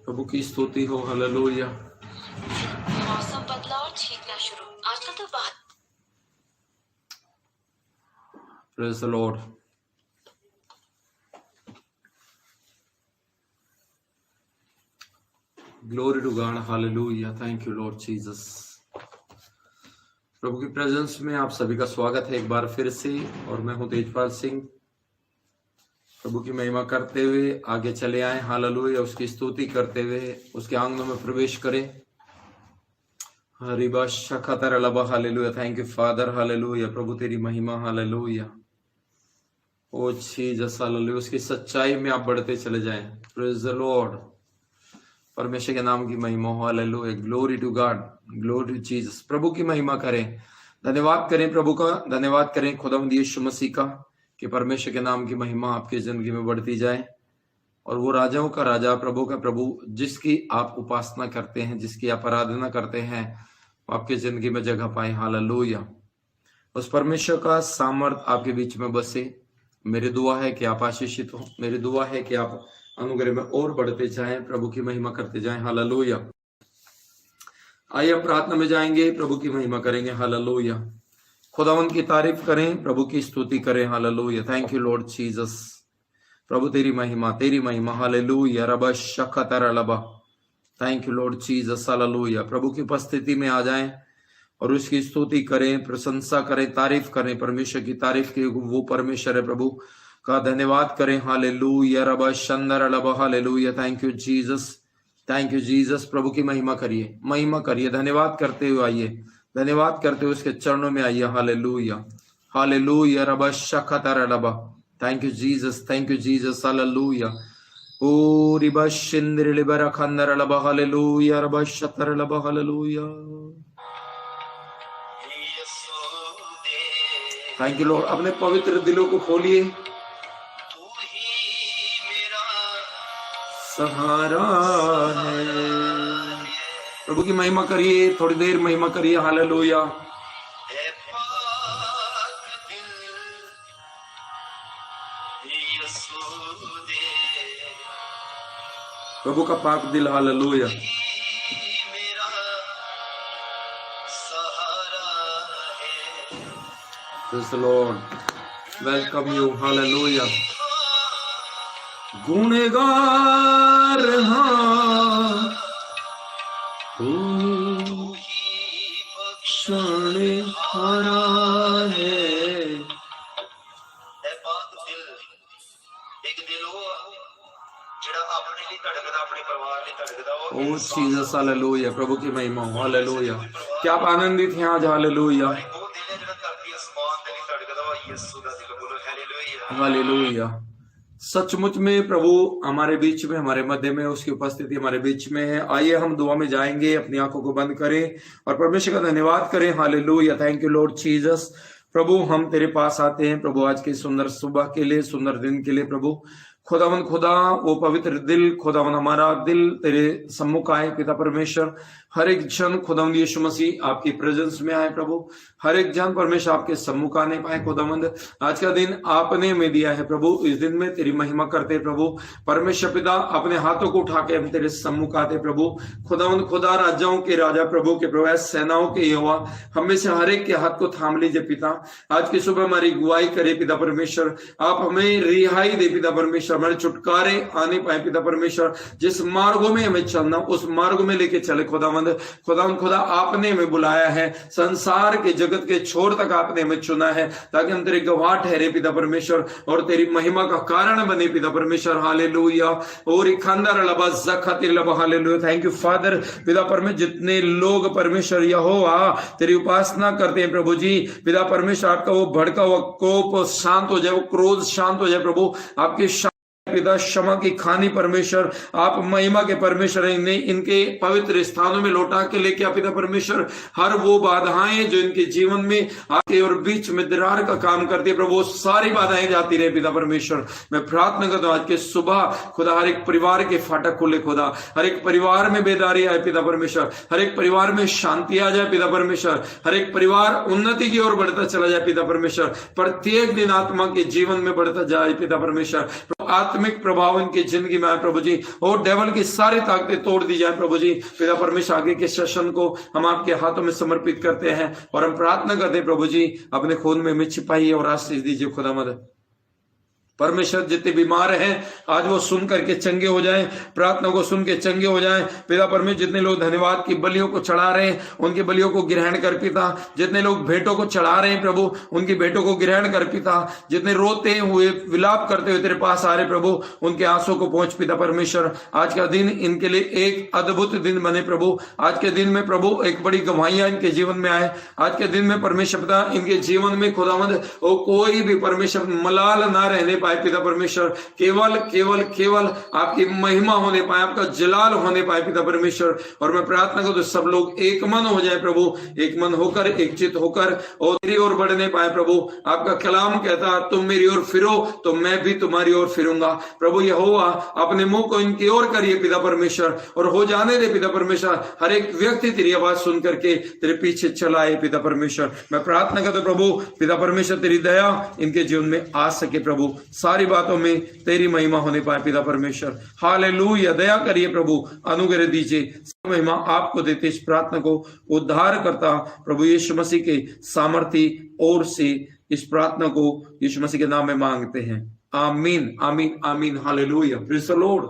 प्रभु की स्तुति हो। हालेलुया। मौसम बदला और छींकना शुरू। आजकल तो बात praise the Lord. Glory to God. Hallelujah. Thank you Lord Jesus. प्रभु की प्रेजेंस में आप सभी का स्वागत है एक बार फिर से, और मैं हूं तेजपाल सिंह। प्रभु की महिमा करते हुए आगे चले आए। हालेलुया। उसकी स्तुति करते हुए उसके आंगनों में प्रवेश करें। हरिबा शखतर लबा। Hallelujah. Thank you father. Hallelujah. प्रभु तेरी महिमा। हालेलुया। O Jesus. हालेलुया। उसकी सच्चाई में आप बढ़ते चले जाएं। Praise the Lord. परमेश्वर के नाम की महिमा हो। Hallelujah. Glory to God. Glory to Jesus. प्रभु की महिमा करें। धन्यवाद करें प्रभु का। धन्यवाद करें खुदावंद यीशु मसीह का कि परमेश्वर के नाम की महिमा आपकी जिंदगी में बढ़ती जाए, और वो राजाओं का राजा, प्रभु का प्रभु, जिसकी आप उपासना करते हैं, जिसकी आप आराधना करते हैं, आपकी जिंदगी में जगह पाए। हालेलुया। उस परमेश्वर का सामर्थ आपके बीच में बसे। मेरी दुआ है कि आप आशीषित हो। मेरी दुआ है कि आप अनुग्रह में और बढ़ते जाएं, प्रभु की महिमा करते जाएं। हालेलुया। आइए हम प्रार्थना में जाएंगे, प्रभु की महिमा करेंगे। हालेलुया। खुदावंद की तारीफ करें, प्रभु की स्तुति करें। Hallelujah. Thank you Lord Jesus. प्रभु तेरी महिमा, तेरी महिमा। हालेलुया। रबा शखतर लबा। Thank you Lord Jesus. Hallelujah. प्रभु की उपस्थिति में आ जाएं और उसकी स्तुति करें, प्रशंसा करें, तारीफ करें। परमेश्वर की तारीफ की वो परमेश्वर है, प्रभु का धन्यवाद करें। हालेलुया। रबा शंदर लबा। Hallelujah. Thank you Jesus. Thank you Jesus. प्रभु की महिमा करिए, महिमा करिए। धन्यवाद करते हुए आइए, धन्यवाद करते हुए उसके चरणों में आइए। हालेलुया। हालेलुया। रबा शखतर लबा। Thank you Jesus. Thank you Jesus. Hallelujah. O रिबा शिंद्र लिबरा खंदर लबा। हालेलुया। रबा शतर लबा। हालेलुया। Thank you Lord. अपने पवित्र दिलों को खोलिए। सहारा है। प्रभु की महिमा करिए, थोड़ी देर महिमा करिए। हालेलुया। प्रभु का पाक दिल। Hallelujah. Praise the Lord. Welcome you. Hallelujah. गुणगार क्षण हरा है। ओ जीसस। हालेलुया। प्रभु की महिमा। हालेलुया। क्या आप आनंदित हैं आज? हालेलुया। हालेलुया। सचमुच में प्रभु हमारे बीच में, हमारे मध्य में, उसकी उपस्थिति हमारे बीच में है। आइए हम दुआ में जाएंगे, अपनी आंखों को बंद करें और परमेश्वर का धन्यवाद करें। Hallelujah. Thank you Lord Jesus. प्रभु हम तेरे पास आते हैं प्रभु, आज की सुंदर सुबह के लिए, सुंदर दिन के लिए। प्रभु खुदावन खुदा, वो पवित्र दिल, खुदावन हमारा दिल तेरे सम्मुख आए। पिता परमेश्वर, हर एक जन खुदावंद यीशु मसीह आपकी प्रेजेंस में आए। प्रभु हर एक जन परमेश्वर आपके सम्मुख आने पाए। खुदावंद आज का दिन आपने में दिया है प्रभु, इस दिन में तेरी महिमा करते प्रभु। परमेश्वर पिता, अपने हाथों को उठा के हम तेरे सम्मुख आते प्रभु। खुदावंद खुदा, राजाओं के राजा, प्रभु के प्रभु, सेनाओं के यहोवा, हमें से हर एक के हाथ को थाम लीजिए पिता। आज की सुबह हमारी अगुवाई करे पिता परमेश्वर। आप हमें रिहाई दे पिता परमेश्वर, हमारे छुटकारे आने पाए पिता परमेश्वर। जिस मार्गों में हमें चलना, उस मार्ग में लेके चले। खुदावंद खुदा आपने हमें बुलाया है, संसार के जगत के छोर तक आपने हमें चुना है, ताकि हम तेरे गवाह ठहरे पिता परमेश्वर, और तेरी महिमा का कारण बने पिता परमेश्वर। हालेलुया। और खंदर लबा ज़खतिर लबा। हालेलुया। Thank you father. पिता परमेश्वर, जितने लोग परमेश्वर यहोवा तेरी उपासना करते हैं प्रभु जी, पिता परमेश्वर, आपका वो भड़का हुआ कोप शांत हो जाए, वो क्रोध शांत हो जाए प्रभु। आपकी पिता क्षमा की खानी परमेश्वर, आप महिमा के परमेश्वर हैं, इनके पवित्र स्थानों में लौटा के लेके आ पिता परमेश्वर। हर वो बाधाएं जो इनके जीवन में आके और बीच में दरार का काम करती है प्रभु, वो सारी बाधाएं जाती रहे पिता परमेश्वर। मैं प्रार्थना करता हूं आज के सुबह खुदा हर एक परिवार के फाटक खुले खुदा, हर एक परिवार में बेदारी आए पिता परमेश्वर, हर एक परिवार में शांति आ जाए पिता परमेश्वर, हर एक परिवार उन्नति की ओर बढ़ता चला जाए पिता परमेश्वर, प्रत्येक दिन आत्मा के जीवन में बढ़ता जाए पिता परमेश्वर। आत्मिक प्रभाव इनकी जिंदगी में आए प्रभु जी, और डेविल की सारी ताकतें तोड़ दी जाए प्रभु जी। पिता परमेश्वर आगे के सेशन को हम आपके हाथों में समर्पित करते हैं और हम प्रार्थना करते हैं प्रभु जी, अपने खून में हमें छिपाइए और आशीष दीजिए खुदावंद परमेश्वर। जितने बीमार हैं आज वो सुन करके चंगे हो जाएं, प्रार्थना को सुन के चंगे हो जाएं पिता परमेश्वर। जितने लोग धन्यवाद की बलियों को चढ़ा रहे हैं उनकी बलियों को ग्रहण कर पिता, जितने लोग भेंटों को चढ़ा रहे हैं प्रभु उनकी भेंटों को ग्रहण कर पिता, जितने रोते हुए विलाप करते हुए तेरे पास आ रहे प्रभु उनके आंसू को पहुंच पिता परमेश्वर। आज का दिन इनके लिए एक अद्भुत दिन बने प्रभु, आज के दिन में प्रभु एक बड़ी गवाहियां इनके जीवन में आए, आज के दिन में परमेश्वर पिता इनके जीवन में खुदावंद कोई भी परमेश्वर मलाल ना रहने पाए पिता परमेश्वर, केवल केवल केवल आपकी महिमा होने पाए, आपका जलाल होने पाए पिता परमेश्वर। और मैं प्रार्थना करूं तो सब लोग एक मन हो जाए प्रभु, एक मन होकर एक चित होकर और तेरी ओर बढ़ने पाए प्रभु। आपका कलाम कहता तुम मेरी ओर फिरो तो मैं भी तुम्हारी ओर फिरूंगा प्रभु। यहोवा अपने मुंह को इनकी ओर करिए पिता परमेश्वर और हो जाने दे पिता परमेश्वर, हर एक व्यक्ति तेरी आवाज सुन करके तेरे पीछे चलाए पिता परमेश्वर। मैं प्रार्थना करता प्रभु पिता परमेश्वर तेरी दया इनके जीवन में आ सके प्रभु, सारी बातों में तेरी महिमा होने पाए पिता परमेश्वर। हालेलुया, दया करिए प्रभु, अनुग्रह दीजिए, महिमा आपको देते इस प्रार्थना को उद्धार करता प्रभु यीशु मसीह के सामर्थी ओर से इस प्रार्थना को यीशु मसीह के नाम में मांगते हैं, आमीन आमीन आमीन। Hallelujah, praise the Lord.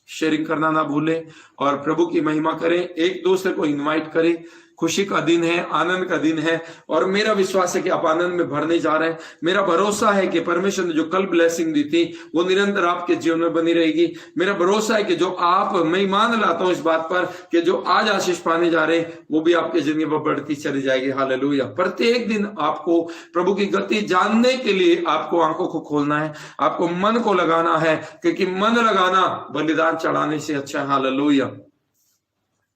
Sharing करना ना भूलें और प्रभु की महिमा करें, एक दूसरे को इनवाइट करें। खुशी का दिन है, आनंद का दिन है और मेरा विश्वास है कि आप आनंद में भरने जा रहे हैं। मेरा भरोसा है कि परमेश्वर ने जो कल ब्लेसिंग दी थी वो निरंतर आपके जीवन में बनी रहेगी। मेरा भरोसा है कि जो आप, मैं ईमान लाता हूं इस बात पर कि जो आज आशीष पाने जा रहे हैं वो भी आपके जिंदगी में बढ़ती चली जाएगी। हालेलुया। प्रत्येक दिन आपको प्रभु की गति जानने के लिए आपको आंखों को खोलना है, आपको मन को लगाना है, क्योंकि मन लगाना बलिदान चढ़ाने से अच्छा है। हालेलुया।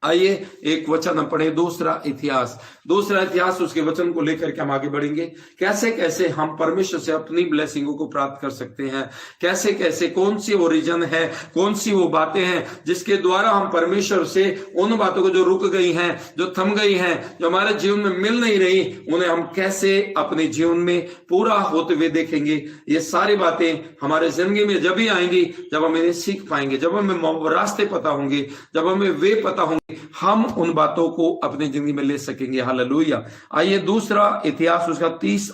आइए एक वचन हम पढ़े, दूसरा इतिहास उसके वचन को लेकर के हम आगे बढ़ेंगे। कैसे कैसे हम परमेश्वर से अपनी ब्लेसिंगों को प्राप्त कर सकते हैं, कैसे कैसे, कौन सी वो रीजन है, कौन सी वो बातें हैं जिसके द्वारा हम परमेश्वर से उन बातों को जो रुक गई हैं, जो थम गई हैं, जो हमारे जीवन में मिल नहीं रही, उन्हें हम कैसे अपने जीवन में पूरा होते हुए देखेंगे। ये सारी बातें हमारे जिंदगी में जब ही आएंगी जब हम इन्हें सीख पाएंगे, जब हमें रास्ते पता होंगे, जब हमें वे पता होंगे, हम उन बातों को अपनी जिंदगी में ले सकेंगे। हालेलुया। आइए दूसरा इतिहास उसका 30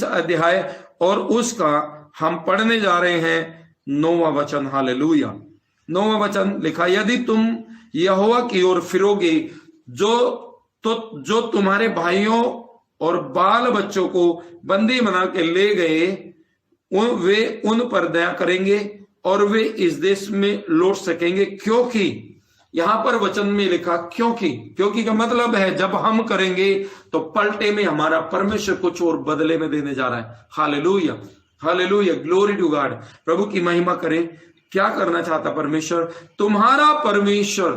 अध्याय और उसका हम पढ़ने जा रहे हैं 9वां वचन। हालेलुया। 9वां वचन लिखा, यदि तुम यहोवा की ओर फिरोगे जो तुम्हारे भाइयों और बाल बच्चों को बंदी बना के ले गए, वे उन पर दया करेंगे और वे इस देश में लौट सकेंगे। क्योंकि यहां पर वचन में लिखा क्योंकि का मतलब है जब हम करेंगे तो पलटे में हमारा परमेश्वर कुछ और बदले में देने जा रहा है। Hallelujah, hallelujah, glory to God. प्रभु की महिमा करें। क्या करना चाहता परमेश्वर? तुम्हारा परमेश्वर।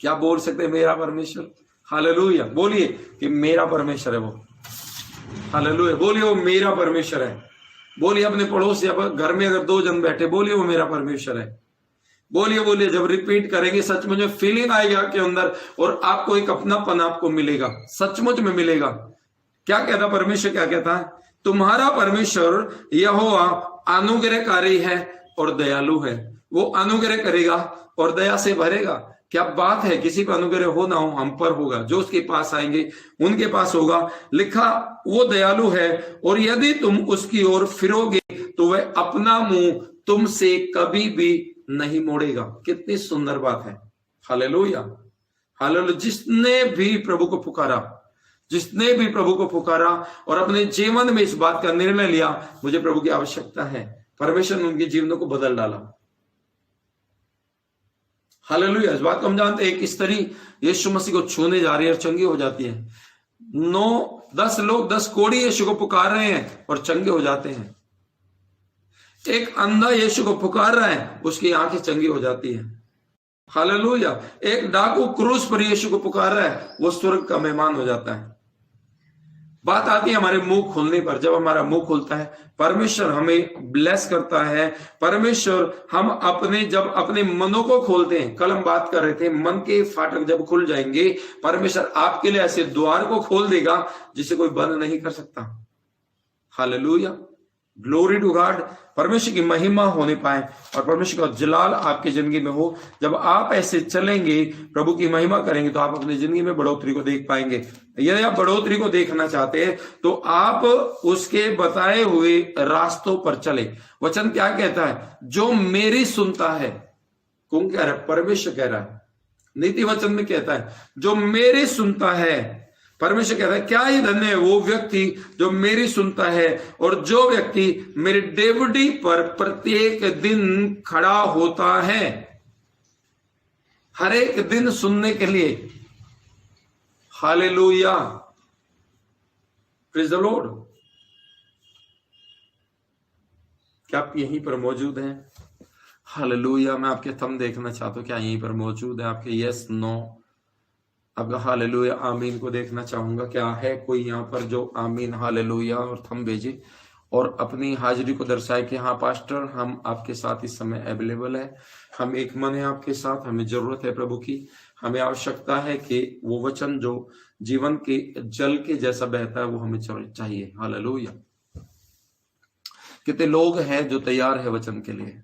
क्या बोल सकते हैं? मेरा परमेश्वर। हालेलुया। बोलिए कि मेरा परमेश्वर है वो। हालेलुया। बोलिए वो मेरा परमेश्वर है। बोलिए अपने पड़ोस या घर में अगर 2 जन बैठे, बोलिए वो मेरा परमेश्वर है। बोलिए। जब रिपीट करेंगे सचमुच में फीलिंग आएगी आपके अंदर और आपको एक अपनापन आपको मिलेगा, सचमुच में मिलेगा। क्या कहता परमेश्वर? क्या कहता है? तुम्हारा परमेश्वर यहोवा अनुग्रहकारी है और दयालु है। वो अनुग्रह करेगा और दया से भरेगा। क्या बात है! किसी पर अनुग्रह हो ना हो, हम पर होगा। जो उसके पास आएंगे उनके पास होगा। लिखा वो दयालु है और यदि तुम उसकी ओर फिरोगे तो वह अपना मुंह तुमसे कभी भी नहीं मोड़ेगा। कितनी सुंदर बात है। Hallelujah, hallelujah. जिसने भी प्रभु को पुकारा और अपने जीवन में इस बात का निर्णय लिया, मुझे प्रभु की आवश्यकता है, परमेश्वर ने उनके जीवनों को बदल डाला। हालेलुया। इस बात को हम जानते हैं, एक स्त्री यीशु मसीह को छूने जा रही है और चंगी हो जाती है। 9-10 लोग 10 कोड़ी यीशु को पुकार रहे हैं और चंगे हो जाते हैं। एक अंधा यीशु को पुकार रहा है, उसकी आंखें चंगी हो जाती है। हालेलुया। एक डाकू क्रूस पर यीशु को पुकार रहा है, वो स्वर्ग का मेहमान हो जाता है। बात आती है हमारे मुंह खोलने पर। जब हमारा मुंह खुलता है, परमेश्वर हमें ब्लेस करता है। परमेश्वर हम जब अपने मनों को खोलते हैं, कल हम बात कर रहे थे, मन के फाटक जब खुल जाएंगे, परमेश्वर आपके लिए ऐसे द्वार को खोल देगा जिसे कोई बंद नहीं कर सकता। Hallelujah, glory to God. परमेश्वर की महिमा होने पाए और परमेश्वर का जलाल आपकी जिंदगी में हो। जब आप ऐसे चलेंगे, प्रभु की महिमा करेंगे, तो आप अपनी जिंदगी में बढ़ोतरी को देख पाएंगे। यदि आप बढ़ोतरी को देखना चाहते हैं तो आप उसके बताए हुए रास्तों पर चले। वचन क्या कहता है? जो मेरी सुनता है। कौन कह रहा है? परमेश्वर कह रहा है। नीति वचन में कहता है जो मेरी सुनता है। परमेश्वर कहता है क्या ही धन्य है वो व्यक्ति जो मेरी सुनता है और जो व्यक्ति मेरी डेवढ़ी पर प्रत्येक दिन खड़ा होता है। हर एक दिन सुनने के लिए। Hallelujah, praise the Lord. क्या आप यहीं पर मौजूद हैं? हालेलुया। मैं आपके थंब देखना चाहता हूं, क्या यहीं पर मौजूद है? आपके यस नो, अब हालेलुया आमीन को देखना चाहूंगा। क्या है कोई यहाँ पर जो आमीन हालेलुया और थंब भेजे और अपनी हाजिरी को दर्शाए कि हाँ पास्टर, हम आपके साथ इस समय अवेलेबल है, हम एक मन है आपके साथ, हमें जरूरत है प्रभु की, हमें आवश्यकता है कि वो वचन जो जीवन के जल के जैसा बहता है वो हमें चाहिए। हालेलुया। कितने लोग हैं जो तैयार है वचन के लिए?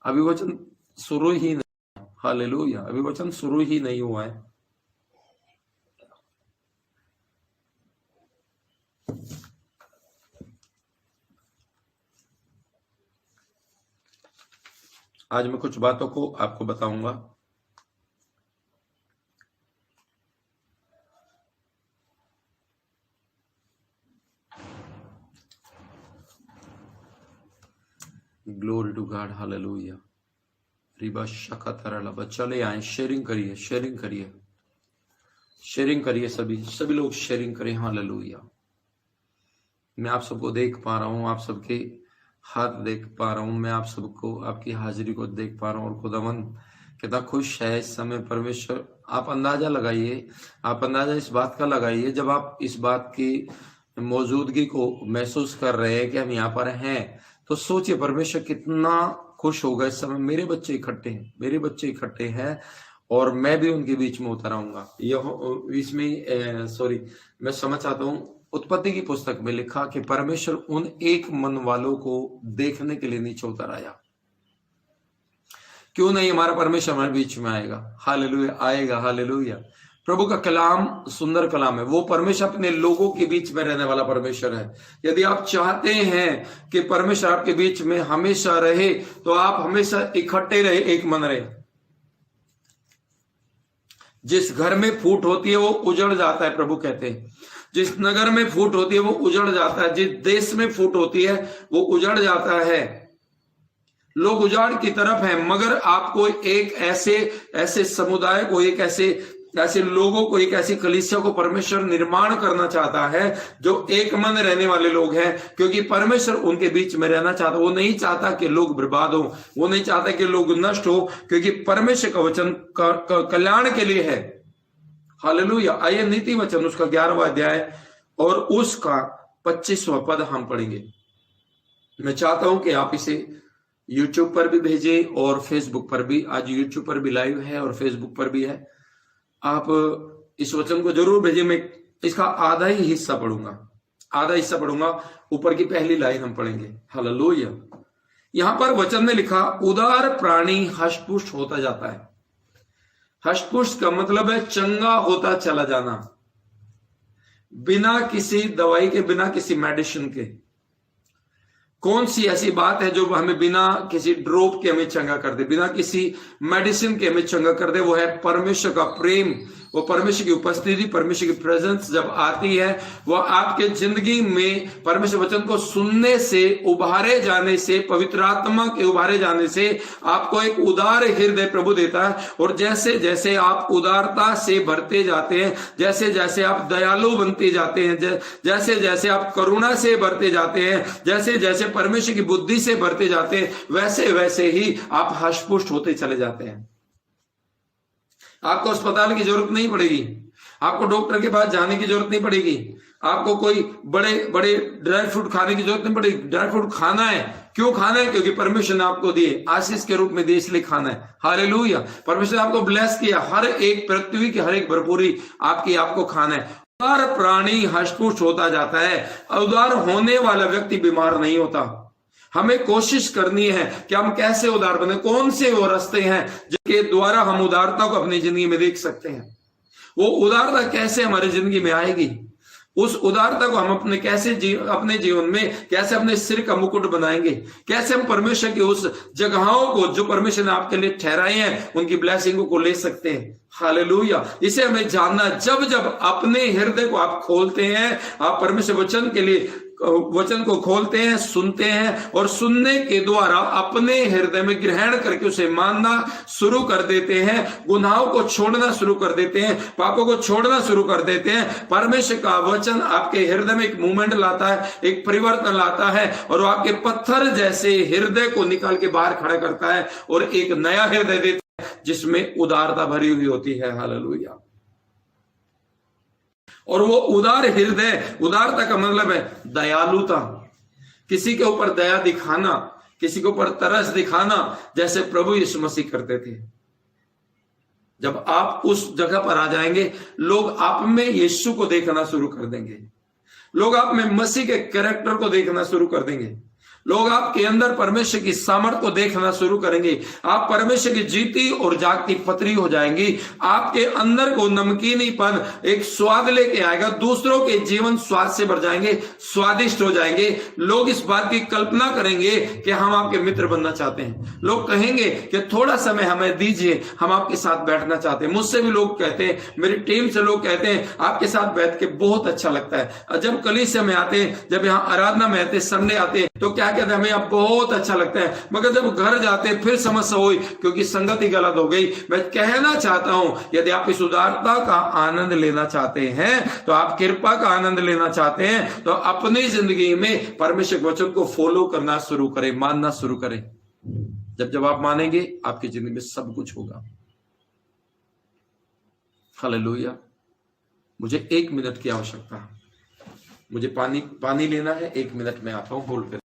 अभी वचन शुरू ही नहीं। हालेलुया, अभी वचन शुरू ही नहीं हुआ है। आज मैं कुछ बातों को आपको बताऊंगा। Glory to God, hallelujah. रिबा शका तरला, चले आए, शेयरिंग करिए, शेयरिंग करिए, शेयरिंग करिए, सभी लोग शेयरिंग करें। हालेलुया। मैं आप सबको देख पा रहा हूं, आप सबके हाथ देख पा रहा हूं, मैं आप सबको आपकी हाजिरी को देख पा रहा हूं और खुदावन कितना खुश है इस समय परमेश्वर। आप अंदाजा लगाइए, आप अंदाजा इस बात का लगाइए, जब आप इस बात की मौजूदगी को महसूस कर रहे हैं कि हम यहाँ पर हैं, तो सोचिए परमेश्वर कितना खुश होगा इस समय। मेरे बच्चे इकट्ठे हैं, मेरे बच्चे इकट्ठे हैं और मैं भी उनके बीच में उतर आऊंगा। इसमें सॉरी, मैं समझ आता हूँ उत्पत्ति की पुस्तक में लिखा कि परमेश्वर उन एक मन वालों को देखने के लिए नीचे उतर आया। क्यों नहीं हमारा परमेश्वर हमारे बीच में आएगा? हालेलुया, आएगा। हालेलुया। प्रभु का कलाम सुंदर कलाम है। वो परमेश्वर अपने लोगों के बीच में रहने वाला परमेश्वर है। यदि आप चाहते हैं कि परमेश्वर आपके बीच में हमेशा रहे, तो आप हमेशा इकट्ठे रहे, एक मन रहे। जिस घर में फूट होती है वो उजड़ जाता है, प्रभु कहते हैं। जिस नगर में फूट होती है वो उजड़ जाता है। जिस देश में फूट होती है वो उजड़ जाता है। लोग उजाड़ की तरफ हैं, मगर आपको एक ऐसे समुदाय को, एक ऐसे लोगों को, एक ऐसी कलीसिया को परमेश्वर निर्माण करना चाहता है जो एक मन रहने वाले लोग हैं, क्योंकि परमेश्वर उनके बीच में रहना चाहता। वो नहीं चाहता कि लोग बर्बाद हो, वो नहीं चाहता कि लोग नष्ट हो, क्योंकि परमेश्वर का वचन कल्याण के लिए है। हालेलुया। आइए नीति वचन उसका 11वां अध्याय और उसका 25वां पद हम पढ़ेंगे। मैं चाहता हूं कि आप इसे YouTube पर भी भेजें और Facebook पर भी। आज YouTube पर भी लाइव है और Facebook पर भी है। आप इस वचन को जरूर भेजें। मैं इसका आधा ही हिस्सा पढ़ूंगा, ऊपर की पहली लाइन हम पढ़ेंगे। हालेलुया। यहां पर वचन में लिखा, उदार प्राणी हष्टपुष्ट होता जाता है। हष्टपुष्ट का मतलब है चंगा होता चला जाना, बिना किसी दवाई के, बिना किसी मेडिसिन के। कौन सी ऐसी बात है जो हमें बिना किसी ड्रॉप के हमें चंगा कर दे, बिना किसी मेडिसिन के हमें चंगा कर दे? वो है परमेश्वर का प्रेम, वो परमेश्वर की उपस्थिति, परमेश्वर की प्रेजेंस जब आती है, वो आपके जिंदगी में परमेश्वर वचन को सुनने से, उभारे जाने से, पवित्र आत्मा के उभारे जाने से आपको एक उदार हृदय प्रभु देता है। और जैसे जैसे आप उदारता से भरते जाते हैं, जैसे जैसे आप दयालु बनते जाते हैं, जैसे जैसे आप करुणा से भरते जाते हैं, जैसे जैसे परमेश्वर की बुद्धि से भरते जाते हैं, वैसे वैसे ही आप हष्टपुष्ट होते चले जाते हैं। आपको अस्पताल की जरूरत नहीं पड़ेगी, आपको डॉक्टर के पास जाने की जरूरत नहीं पड़ेगी, आपको कोई बड़े बड़े ड्राई फ्रूट खाने की जरूरत नहीं पड़ेगी। ड्राई फ्रूट खाना है, क्यों खाना है? क्योंकि परमेश्वर ने आपको दिए, आशीष के रूप में दिए, इसलिए खाना है। हालेलुया। परमेश्वर ने आपको ब्लेस किया, हर एक पृथ्वी की हर एक भरपूरी आपको खाना है। उदार प्राणी हष्टपुष्ट होता जाता है, उदार होने वाला व्यक्ति बीमार नहीं होता। हमें कोशिश करनी है कि हम कैसे उदार बने, कौन से वो रास्ते हैं जिनके द्वारा हम उदारता को अपनी जिंदगी में देख सकते हैं। वो उदारता कैसे हमारी जिंदगी में आएगी, उस उदारता को हम अपने जीवन में कैसे अपने सिर का मुकुट बनाएंगे, कैसे हम परमेश्वर की उस जगहों को जो परमेश्वर ने आपके लिए ठहराए हैं उनकी ब्लेसिंग को ले सकते हैं। हालेलुया। इसे हमें जानना, जब जब अपने हृदय को आप खोलते हैं, आप परमेश्वर वचन को खोलते हैं, सुनते हैं, और सुनने के द्वारा अपने हृदय में ग्रहण करके उसे मानना शुरू कर देते हैं, गुनाहों को छोड़ना शुरू कर देते हैं, पापों को छोड़ना शुरू कर देते हैं। परमेश्वर का वचन आपके हृदय में एक मूवमेंट लाता है, एक परिवर्तन लाता है, और वो आपके पत्थर जैसे हृदय को निकाल के बाहर खड़ा करता है और एक नया हृदय देता है जिसमें उदारता भरी हुई होती है। हालेलुया। और वो उदार हृदय, उदारता का मतलब है दयालुता, किसी के ऊपर दया दिखाना, किसी के ऊपर तरस दिखाना, जैसे प्रभु यीशु मसीह करते थे। जब आप उस जगह पर आ जाएंगे, लोग आप में यीशु को देखना शुरू कर देंगे, लोग आप में मसीह के कैरेक्टर को देखना शुरू कर देंगे, लोग आपके अंदर परमेश्वर की सामर्थ को देखना शुरू करेंगे। आप परमेश्वर की जीती और जागती पत्री हो जाएंगी। आपके अंदर को नमकीनीपन एक स्वाद लेके आएगा, दूसरों के जीवन स्वाद से भर जाएंगे, स्वादिष्ट हो जाएंगे। लोग इस बात की कल्पना करेंगे कि हम आपके मित्र बनना चाहते हैं। लोग कहेंगे कि थोड़ा समय हमें दीजिए, हम आपके साथ बैठना चाहते हैं। मुझसे भी लोग कहते हैं, मेरी टीम से लोग कहते हैं, आपके साथ बैठ के बहुत अच्छा लगता है। जब कलीसिया में आते हैं, जब यहाँ आराधना में आते, संडे आते हैं, तो क्या कहते हैं, हमें अब बहुत अच्छा लगता है। मगर जब घर जाते फिर समस्या हुई, क्योंकि संगति गलत हो गई। मैं कहना चाहता हूं, यदि आप इस उदारता का आनंद लेना चाहते हैं, तो आप कृपा का आनंद लेना चाहते हैं, तो अपनी जिंदगी में परमेश्वर वचन को फॉलो करना शुरू करें, मानना शुरू करें। जब आप मानेंगे, आपकी जिंदगी में सब कुछ होगा। हालेलुया। मुझे 1 मिनट की आवश्यकता है, मुझे पानी लेना है। 1 मिनट में आता हूं, होल्ड कर।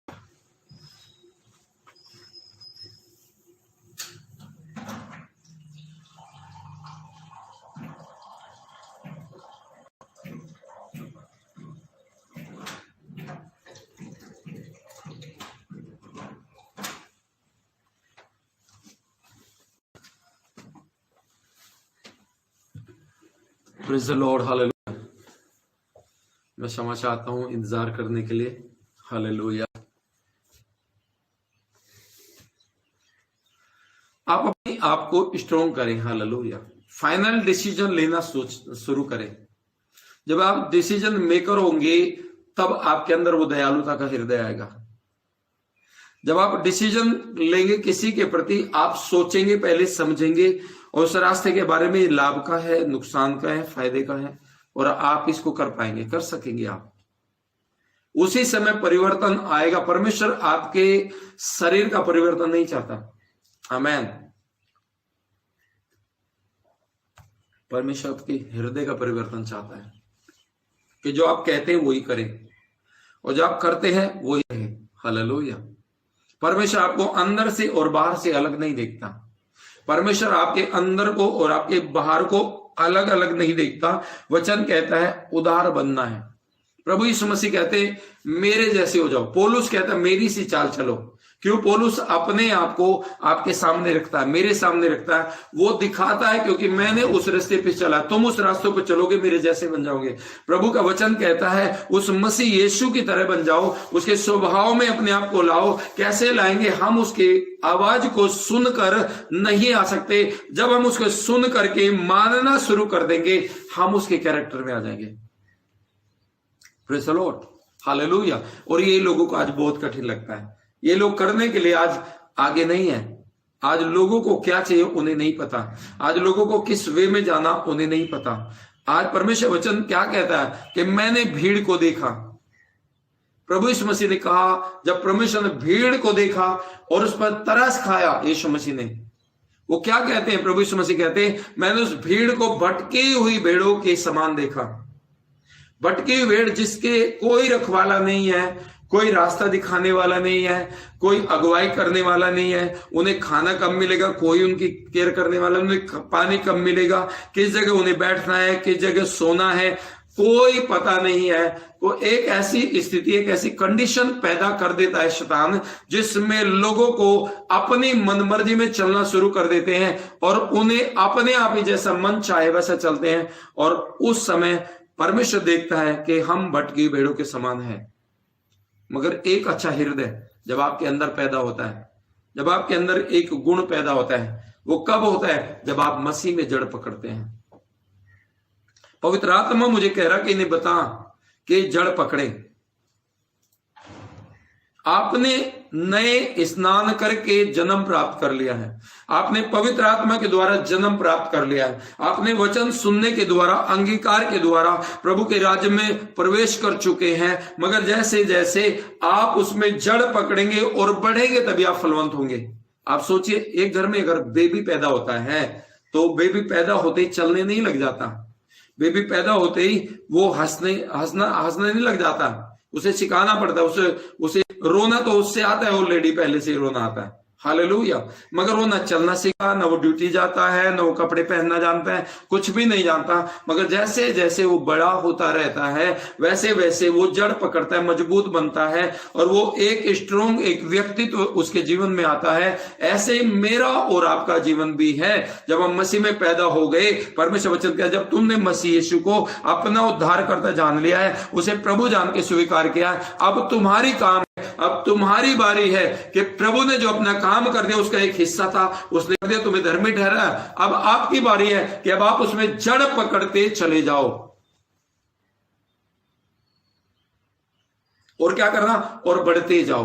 Praise the Lord. हालेलुया। मैं क्षमा चाहता हूं इंतजार करने के लिए। हालेलुया। आप अपने आप को स्ट्रॉन्ग करें। हालेलुया। फाइनल डिसीजन लेना शुरू करें। जब आप डिसीजन मेकर होंगे, तब आपके अंदर वो दयालुता का हृदय आएगा। जब आप डिसीजन लेंगे किसी के प्रति, आप सोचेंगे, पहले समझेंगे, और उस रास्ते के बारे में लाभ का है, नुकसान का है, फायदे का है, और आप इसको कर पाएंगे, कर सकेंगे। आप उसी समय परिवर्तन आएगा। परमेश्वर आपके शरीर का परिवर्तन नहीं चाहता। आमेन। परमेश्वर आपके हृदय का परिवर्तन चाहता है कि जो आप कहते हैं वही करें, और जो आप करते हैं वही है। हालेलुया। परमेश्वर आपको अंदर से और बाहर से अलग नहीं देखता। परमेश्वर आपके अंदर को और आपके बाहर को अलग अलग नहीं देखता। वचन कहता है उदार बनना है। प्रभु यीशु मसीह कहते हैं मेरे जैसे हो जाओ। पौलुस कहता है मेरी सी चाल चलो। क्यों? पौलुस अपने आप को आपके सामने रखता है, मेरे सामने रखता है। वो दिखाता है क्योंकि मैंने उस रास्ते पे चला, तुम उस रास्तों पे चलोगे, मेरे जैसे बन जाओगे। प्रभु का वचन कहता है उस मसीह यीशु की तरह बन जाओ, उसके स्वभाव में अपने आप को लाओ। कैसे लाएंगे? हम उसके आवाज को सुनकर नहीं आ सकते। जब हम उसको सुन करके मानना शुरू कर देंगे, हम उसके कैरेक्टर में आ जाएंगे। Praise the Lord. हालेलुया। और ये लोगों को आज बहुत कठिन लगता है। ये लोग करने के लिए आज आगे नहीं है। आज लोगों को क्या चाहिए उन्हें नहीं पता। आज लोगों को किस वे में जाना उन्हें नहीं पता। आज परमेश्वर वचन क्या कहता है कि मैंने भीड़ को देखा, प्रभु यीशु मसीह ने कहा, जब परमेश्वर ने भीड़ को देखा और उस पर तरस खाया, यीशु मसीह ने, वो क्या कहते हैं, प्रभु यीशु मसीह कहते हैं, मैंने उस भीड़ को भटकी हुई भेड़ों के समान देखा। भटकी हुई भेड़ जिसके कोई रखवाला नहीं है, कोई रास्ता दिखाने वाला नहीं है, कोई अगुवाई करने वाला नहीं है, उन्हें खाना कब मिलेगा, कोई उनकी केयर करने वाला, उन्हें पानी कब मिलेगा, किस जगह उन्हें बैठना है, किस जगह सोना है, कोई पता नहीं है। वो एक ऐसी स्थिति, एक ऐसी कंडीशन पैदा कर देता है शैतान, जिसमें लोगों को अपनी मनमर्जी में चलना शुरू कर देते हैं और उन्हें अपने आप ही जैसा मन चाहे वैसा चलते हैं। और उस समय परमेश्वर देखता है कि हम भटकी भेड़ों के समान हैं। मगर एक अच्छा हृदय जब आपके अंदर पैदा होता है, जब आपके अंदर एक गुण पैदा होता है, वो कब होता है, जब आप मसीह में जड़ पकड़ते हैं। पवित्र आत्मा मुझे कह रहा कि इन्हें बता कि जड़ पकड़े। आपने नए स्नान करके जन्म प्राप्त कर लिया है, आपने पवित्र आत्मा के द्वारा जन्म प्राप्त कर लिया है, आपने वचन सुनने के द्वारा, अंगीकार के द्वारा प्रभु के राज्य में प्रवेश कर चुके हैं। मगर जैसे जैसे आप उसमें जड़ पकड़ेंगे और बढ़ेंगे तभी आप फलवंत होंगे। आप सोचिए, एक घर में अगर बेबी पैदा होता है तो बेबी पैदा होते ही चलने नहीं लग जाता, बेबी पैदा होते ही वो हंसने नहीं लग जाता, उसे सिखाना पड़ता, उसे रोना तो उससे आता है, ऑलरेडी पहले से ही रोना आता है, हालेलुया। मगर वो ना चलना सीखा, ना वो ड्यूटी जाता है, ना वो कपड़े पहनना जानता है, कुछ भी नहीं जानता। मगर जैसे जैसे वो बड़ा होता रहता है वैसे वैसे वो जड़ पकड़ता है, मजबूत बनता है और वो एक स्ट्रॉन्ग, एक व्यक्तित्व उसके जीवन में आता है। ऐसे ही मेरा और आपका जीवन भी है। जब हम मसीह में पैदा हो गए, परमेश्वर वचन कहता है, जब तुमने मसीह यीशु को अपना उद्धार करता जान लिया है, उसे प्रभु जान के स्वीकार किया है, अब तुम्हारी काम, अब तुम्हारी बारी है कि प्रभु ने जो अपना काम कर दिया, उसका एक हिस्सा था, उसने कर दिया, तुम्हें धर्मी ठहरा। अब आपकी बारी है कि अब आप उसमें जड़ पकड़ते चले जाओ। और क्या करना, और बढ़ते जाओ।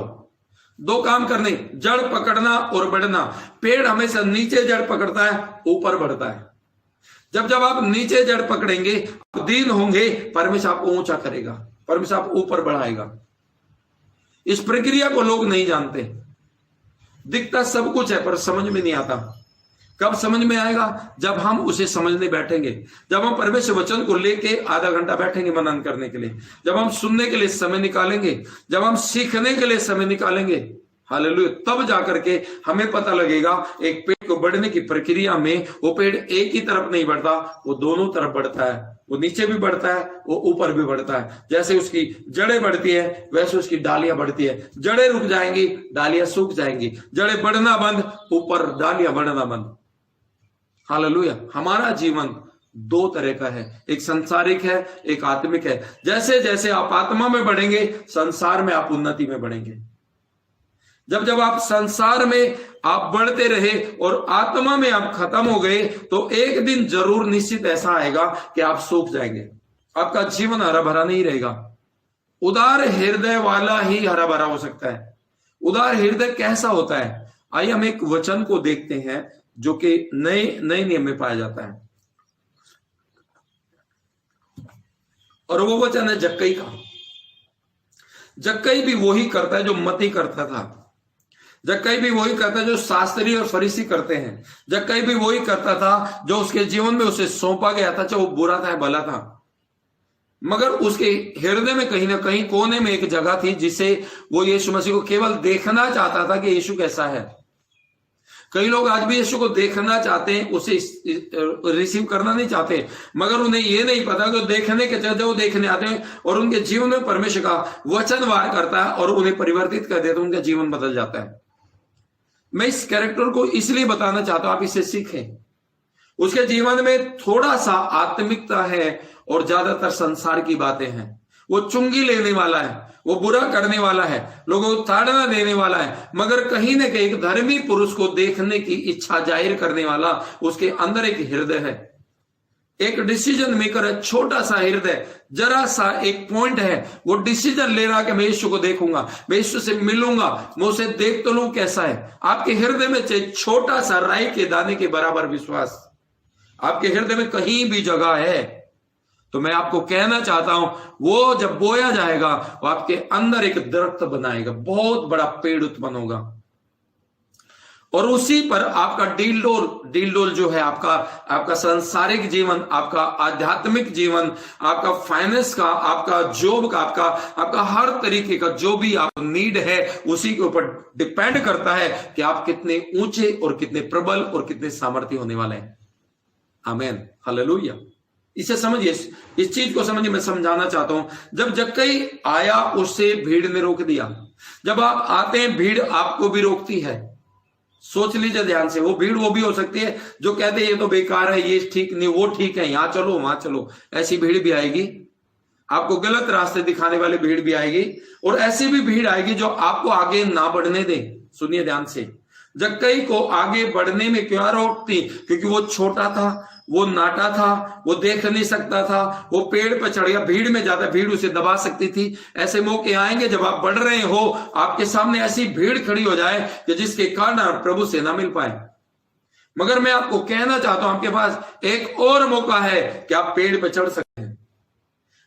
दो काम करने, जड़ पकड़ना और बढ़ना। पेड़ हमेशा नीचे जड़ पकड़ता है, ऊपर बढ़ता है। जब जब आप नीचे जड़ पकड़ेंगे, आप दीन होंगे, परमेश्वर आपको ऊंचा करेगा, परमेश्वर आपको ऊपर बढ़ाएगा। इस प्रक्रिया को लोग नहीं जानते। दिखता सब कुछ है पर समझ में नहीं आता। कब समझ में आएगा, जब हम उसे समझने बैठेंगे, जब हम परमेश्वर वचन को लेके आधा घंटा बैठेंगे मनन करने के लिए, जब हम सुनने के लिए समय निकालेंगे, जब हम सीखने के लिए समय निकालेंगे, हालेलुया, तब जाकर के हमें पता लगेगा एक पेड़ को बढ़ने की प्रक्रिया में वो पेड़ एक ही तरफ नहीं बढ़ता, वो दोनों तरफ बढ़ता है। वो नीचे भी बढ़ता है, वो ऊपर भी बढ़ता है। जैसे उसकी जड़ें बढ़ती है वैसे उसकी डालियां बढ़ती है। जड़ें रुक जाएंगी, डालियां सूख जाएंगी। जड़ें बढ़ना बंद, ऊपर डालियां बढ़ना बंद। हालेलुया। हमारा जीवन दो तरह का है, एक संसारिक है, एक आत्मिक है। जैसे जैसे आप आत्मा में बढ़ेंगे, संसार में आप उन्नति में बढ़ेंगे। जब जब आप संसार में आप बढ़ते रहे और आत्मा में आप खत्म हो गए, तो एक दिन जरूर निश्चित ऐसा आएगा कि आप सूख जाएंगे, आपका जीवन हरा भरा नहीं रहेगा। उदार हृदय वाला ही हरा भरा हो सकता है। उदार हृदय कैसा होता है, आइए हम एक वचन को देखते हैं जो कि नए नियम में पाया जाता है, और वो वचन है जक्कई का। जक्कई भी वही करता है जो मत्ती करता था। जक्कई भी वही करता है जो शास्त्री और फरीसी करते हैं। जक्कई भी वही करता था जो उसके जीवन में उसे सौंपा गया था, चाहे वो बुरा था या भला था। मगर उसके हृदय में कहीं ना कहीं कोने में एक जगह थी जिसे वो यीशु मसीह को केवल देखना चाहता था कि यीशु कैसा है। कई लोग आज भी यीशु को देखना चाहते हैं, उसे रिसीव करना नहीं चाहते, मगर उन्हें यह नहीं पता कि देखने के चलते वो देखने आते हैं और उनके जीवन में परमेश्वर का वचन वार करता है और उन्हें परिवर्तित कर देता है, उनका जीवन बदल जाता है। मैं इस कैरेक्टर को इसलिए बताना चाहता हूं, आप इसे सीखें। उसके जीवन में थोड़ा सा आत्मिकता है और ज्यादातर संसार की बातें हैं। वो चुंगी लेने वाला है, वो बुरा करने वाला है, लोगों को ताड़ना देने वाला है, मगर कहीं ना कहीं एक धर्मी पुरुष को देखने की इच्छा जाहिर करने वाला उसके अंदर एक हृदय है, एक डिसीजन मेकर है। छोटा सा हृदय, जरा सा एक पॉइंट है, वो डिसीजन ले रहा कि मैं यीशु को देखूंगा, मैं यीशु से मिलूंगा, मैं उसे देख तो लूं कैसा है। आपके हृदय में एक छोटा सा राई के दाने के बराबर विश्वास आपके हृदय में कहीं भी जगह है तो मैं आपको कहना चाहता हूं, वो जब बोया जाएगा वो आपके अंदर एक दरख्त बनाएगा, बहुत बड़ा पेड़ उत्पन्न होगा, और उसी पर आपका डील जो है, आपका सांसारिक जीवन, आपका आध्यात्मिक जीवन, आपका फाइनेंस का, आपका जॉब का, आपका हर तरीके का जो भी आप नीड है, उसी के ऊपर डिपेंड करता है कि आप कितने ऊंचे और कितने प्रबल और कितने सामर्थ्य होने वाले हैं। आमीन, हालेलुया। इसे समझिए, इस चीज को समझिए, मैं समझाना चाहता हूं। जब जक्कई आया, उससे भीड़ ने रोक दिया। जब आप आते हैं, भीड़ आपको भी रोकती है। सोच लीजिए ध्यान से, वो भीड़ वो भी हो सकती है जो कहते हैं ये तो बेकार है, ये ठीक नहीं, वो ठीक है, यहां चलो वहां चलो, ऐसी भीड़ भी आएगी। आपको गलत रास्ते दिखाने वाली भीड़ भी आएगी, और ऐसी भी भीड़ आएगी जो आपको आगे ना बढ़ने दे। सुनिए ध्यान से, जक्कई को आगे बढ़ने में क्यों रोकती? क्योंकि वो छोटा था, वो नाटा था, वो देख नहीं सकता था, वो पेड़ पर चढ़ गया, भीड़ में जाता, भीड़ उसे दबा सकती थी। ऐसे मौके आएंगे जब आप बढ़ रहे हो, आपके सामने ऐसी भीड़ खड़ी हो जाए कि जिसके कारण आप प्रभु से ना मिल पाए। मगर मैं आपको कहना चाहता हूं, आपके पास एक और मौका है कि आप पेड़ पर चढ़ सकते हैं,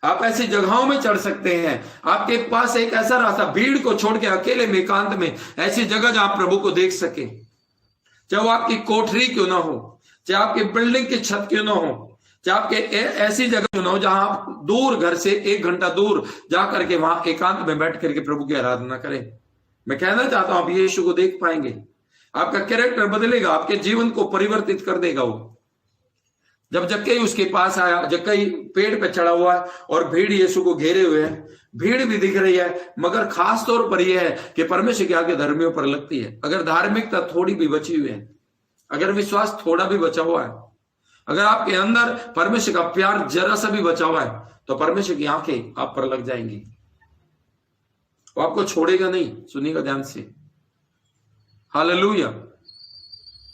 आप ऐसी जगहों में चढ़ सकते हैं। आपके पास एक ऐसा रास्ता, भीड़ को छोड़ के अकेले में, एकांत में, ऐसी जगह जहां आप प्रभु को देख सके। चाहे वो आपकी कोठरी क्यों ना हो, चाहे आपकी बिल्डिंग की छत क्यों ना हो, चाहे आपके ऐसी जगह क्यों ना हो जहां आप दूर, घर से 1 घंटा दूर जा करके वहां एकांत में बैठ करके प्रभु की आराधना करें। मैं कहना चाहता हूं, आप यीशु को देख पाएंगे, आपका कैरेक्टर बदलेगा, आपके जीवन को परिवर्तित कर देगा वो। जब जक्कई उसके पास आया, जक्कई पेड़ पे चढ़ा हुआ है और भीड़ यीशु को घेरे हुए है, भीड़ भी दिख रही है, मगर खास तौर पर यह है कि परमेश्वर के आगे धर्मियों पर लगती है। अगर धार्मिकता थोड़ी भी बची हुई है, अगर विश्वास थोड़ा भी बचा हुआ है, अगर आपके अंदर परमेश्वर का प्यार जरा सा भी बचा हुआ है, तो परमेश्वर की आंखें आप पर लग जाएंगी, वो आपको छोड़ेगा नहीं। सुनिएगा ध्यान से, हालेलुया।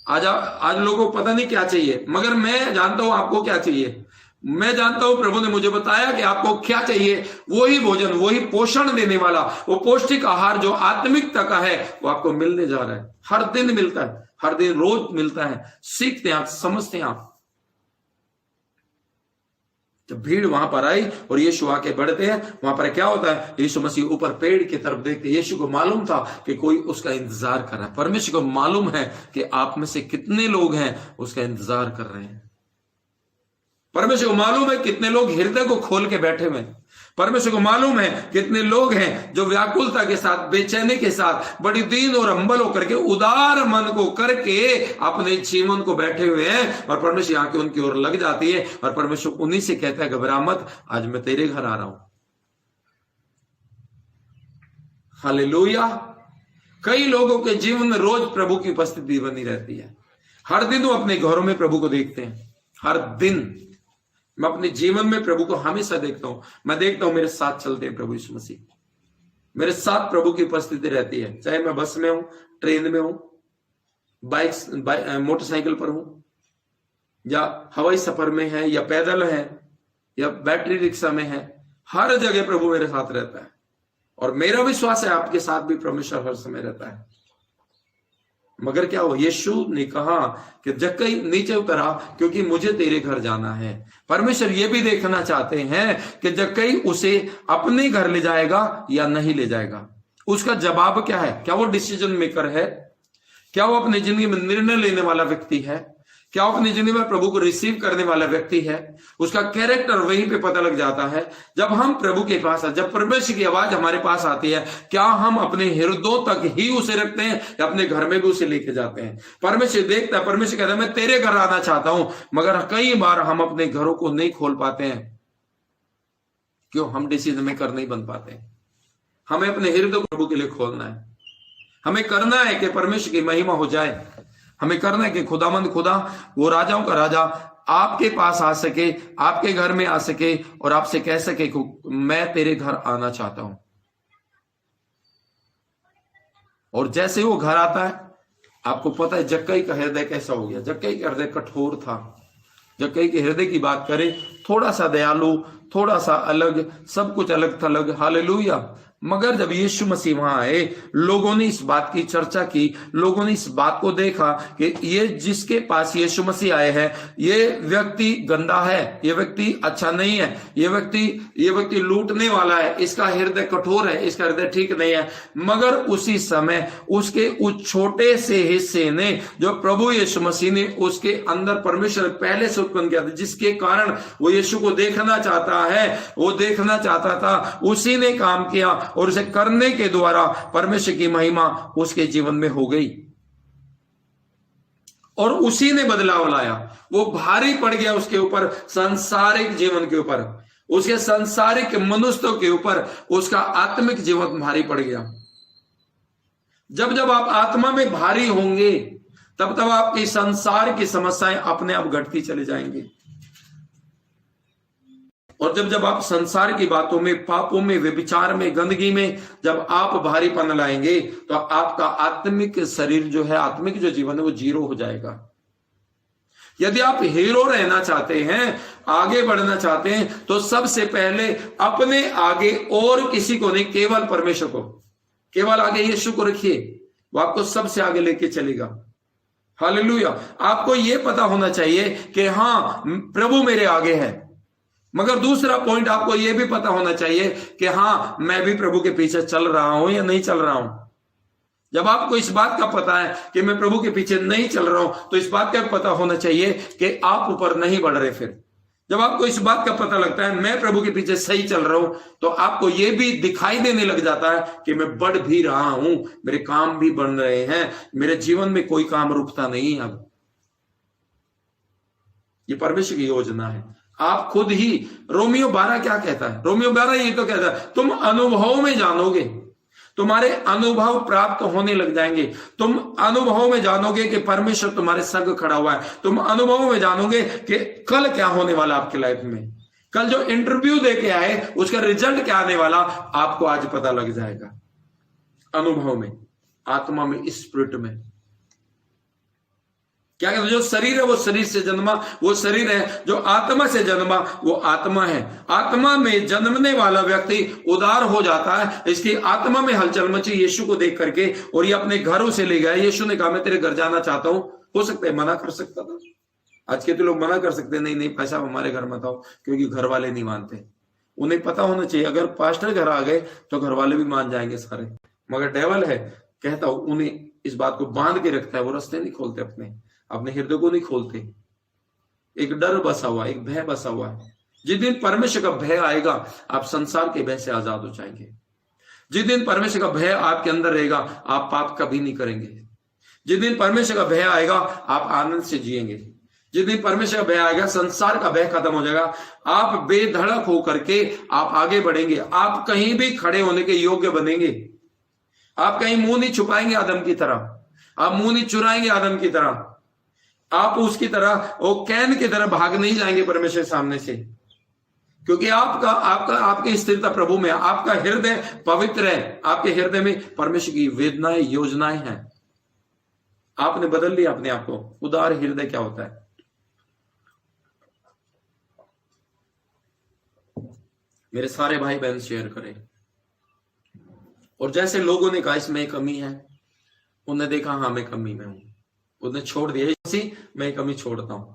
आज लोगों को पता नहीं क्या चाहिए, मगर मैं जानता हूं आपको क्या चाहिए। मैं जानता हूं प्रभु ने मुझे बताया कि आपको क्या चाहिए। वही भोजन, वही पोषण देने वाला, वो पौष्टिक आहार जो आत्मिकता का है, वो आपको मिलने जा रहा है। हर दिन मिलता है, हर दिन रोज मिलता है। सीखते हैं आप, समझते हैं आप। जब भीड़ वहां पर आई और यीशु आके बढ़ते हैं, वहां पर क्या होता है? यीशु मसीह ऊपर पेड़ की तरफ देखते। यीशु को मालूम था कि कोई उसका इंतजार कर रहा है। परमेश्वर को मालूम है कि आप में से कितने लोग हैं उसका इंतजार कर रहे हैं। परमेश्वर को मालूम है कितने लोग हृदय को खोल के बैठे हुए हैं। परमेश्वर को मालूम है कितने लोग हैं जो व्याकुलता के साथ, बेचैनी के साथ, बड़ी दीन और हम्बल होकर के, उदार मन को करके अपने जीवन को बैठे हुए हैं। और परमेश्वर आके उनकी ओर लग जाती है और परमेश्वर उन्हीं से कहता है, घबरा मत, आज मैं तेरे घर आ रहा हूं। हालेलुया। कई लोगों के जीवन में रोज प्रभु की उपस्थिति बनी रहती है। हर दिन वो अपने घरों में प्रभु को देखते हैं। हर दिन मैं अपने जीवन में प्रभु को हमेशा देखता हूं। मैं देखता हूं मेरे साथ चलते हैं प्रभु यीशु मसीह, मेरे साथ प्रभु की उपस्थिति रहती है। चाहे मैं बस में हूं, ट्रेन में हूं, मोटरसाइकिल पर हूं, या हवाई सफर में है, या पैदल है, या बैटरी रिक्शा में है, हर जगह प्रभु मेरे साथ रहता है। और मेरा विश्वास है आपके साथ भी परमेश्वर हर समय रहता है। मगर क्या हुआ? यीशु ने कहा कि जक्कई नीचे उतरा क्योंकि मुझे तेरे घर जाना है। परमेश्वर ये भी देखना चाहते हैं कि जक्कई उसे अपने घर ले जाएगा या नहीं ले जाएगा। उसका जवाब क्या है? क्या वो डिसीजन मेकर है? क्या वो अपनी जिंदगी में निर्णय लेने वाला व्यक्ति है? क्या वो अपनी जिंदगी में प्रभु को रिसीव करने वाला व्यक्ति है? उसका कैरेक्टर वहीं पे पता लग जाता है जब हम प्रभु के पास, जब परमेश्वर की आवाज हमारे पास आती है। क्या हम अपने हृदयों तक ही उसे रखते हैं या अपने घर में भी उसे लेके जाते हैं? परमेश्वर देखता है, परमेश्वर कहता है मैं तेरे घर आना चाहता हूं। मगर कई बार हम अपने घरों को नहीं खोल पाते हैं। क्यों? हम डिसीजन मेकर नहीं बन पाते। हमें अपने हृदय को प्रभु के लिए खोलना है। हमें करना है कि परमेश्वर की महिमा हो जाए। हमें करना है कि खुदामंद खुदा, वो राजाओं का राजा, आपके पास आ सके, आपके घर में आ सके और आपसे कह सके कि मैं तेरे घर आना चाहता हूं। और जैसे वो घर आता है, आपको पता है जक्कई का हृदय कैसा हो गया। जक्कई का हृदय कठोर था। जक्कई के हृदय की बात करें, थोड़ा सा दयालु, थोड़ा सा अलग, सब कुछ अलग थलग। हालेलुया। मगर जब यीशु मसीह वहां आए, लोगों ने इस बात की चर्चा की, लोगों ने इस बात को देखा कि ये जिसके पास यीशु मसीह आए हैं, ये व्यक्ति गंदा है, ये व्यक्ति अच्छा नहीं है, ये व्यक्ति लूटने वाला है, इसका हृदय कठोर है, इसका हृदय ठीक नहीं है। मगर उसी समय उसके उस छोटे से हिस्से ने, जो प्रभु यीशु मसीह ने उसके अंदर परमेश्वर पहले से उत्पन्न किया था, जिसके कारण वो यीशु को देखना चाहता था, उसी ने काम किया और उसे करने के द्वारा परमेश्वर की महिमा उसके जीवन में हो गई और उसी ने बदलाव लाया। वो भारी पड़ गया उसके ऊपर, सांसारिक जीवन के ऊपर, उसके सांसारिक मनुष्यों के ऊपर उसका आत्मिक जीवन भारी पड़ गया। जब आप आत्मा में भारी होंगे, तब आपकी संसार की समस्याएं अपने आप घटती चली जाएंगी। और जब आप संसार की बातों में, पापों में, व्यभिचार में, गंदगी में जब आप भारीपन लाएंगे, तो आपका आत्मिक शरीर जो है, आत्मिक जो जीवन है, वो जीरो हो जाएगा। यदि आप हीरो रहना चाहते हैं, आगे बढ़ना चाहते हैं, तो सबसे पहले अपने आगे और किसी को नहीं, केवल परमेश्वर को, केवल आगे यीशु को रखिए, वो आपको सबसे आगे लेके चलेगा। हालेलुया। आपको यह पता होना चाहिए कि हाँ, प्रभु मेरे आगे है। मगर दूसरा पॉइंट आपको यह भी पता होना चाहिए कि हाँ, मैं भी प्रभु के पीछे चल रहा हूं या नहीं चल रहा हूं। जब आपको इस बात का पता है कि मैं प्रभु के पीछे नहीं चल रहा हूं, तो इस बात का पता होना चाहिए कि आप ऊपर नहीं बढ़ रहे। फिर जब आपको इस बात का पता लगता है मैं प्रभु के पीछे सही चल रहा हूं, तो आपको यह भी दिखाई देने लग जाता है कि मैं बढ़ भी रहा हूं, मेरे काम भी बढ़ रहे हैं, मेरे जीवन में कोई काम रुकता नहीं है। अब ये परमेश्वर की योजना है। आप खुद ही, रोमियो 12 क्या कहता है? रोमियो 12 ये तो कहता है, तुम अनुभव में जानोगे, तुम्हारे अनुभव प्राप्त होने लग जाएंगे। तुम अनुभव में जानोगे कि परमेश्वर तुम्हारे संग खड़ा हुआ है। तुम अनुभव में जानोगे कि कल क्या होने वाला आपकी लाइफ में, कल जो इंटरव्यू दे के आए उसका रिजल्ट क्या आने वाला, आपको आज पता लग जाएगा। अनुभव में, आत्मा में, स्पिरिट में। क्या कहते, जो शरीर है वो शरीर से जन्मा, वो शरीर है। जो आत्मा से जन्मा वो आत्मा है। आत्मा में जन्मने वाला व्यक्ति उदार हो जाता है। इसकी आत्मा में हलचल मची यीशु को देख करके, और ये अपने घरों से ले गया। यीशु ने कहा मैं तेरे घर जाना चाहता हूं। हो सकता है मना कर सकता था, आज के तो लोग मना कर सकते, नहीं भाई साहब हमारे घर मत आओ, क्योंकि घर वाले नहीं मानते। उन्हें पता होना चाहिए अगर पास्टर घर आ गए तो घर वाले भी मान जाएंगे सारे। मगर डेवल है, कहता हूं, उन्हें इस बात को बांध के रखता है। वो रास्ते नहीं खोलते, अपने हृदय को नहीं खोलते। एक डर बसा हुआ, एक भय बसा हुआ है। जिस दिन परमेश्वर का भय आएगा, आप संसार के भय से आजाद हो जाएंगे। जिस दिन परमेश्वर का भय आपके अंदर रहेगा, आप पाप कभी नहीं करेंगे। जिस दिन परमेश्वर का भय आएगा, आप आनंद से जिएंगे। जिस दिन परमेश्वर का भय आएगा, संसार का भय खत्म हो जाएगा। आप बेधड़क होकर के आप आगे बढ़ेंगे। आप कहीं भी खड़े होने के योग्य बनेंगे। आप कहीं मुंह नहीं छुपाएंगे आदम की तरह, आप मुंह नहीं चुराएंगे आदम की तरह। आप उसकी तरह, वो कैन की तरह भाग नहीं जाएंगे परमेश्वर सामने से, क्योंकि आपकी स्थिरता प्रभु में, आपका हृदय पवित्र है। आपके हृदय में परमेश्वर की वेदनाएं, योजनाएं हैं। आपने बदल लिया अपने आप को। उदार हृदय क्या होता है? मेरे सारे भाई बहन शेयर करें। और जैसे लोगों ने कहा इसमें कमी है, उन्होंने देखा हाँ मैं कमी में हूं, उन्हें छोड़ दिया। मैं कमी छोड़ता हूं।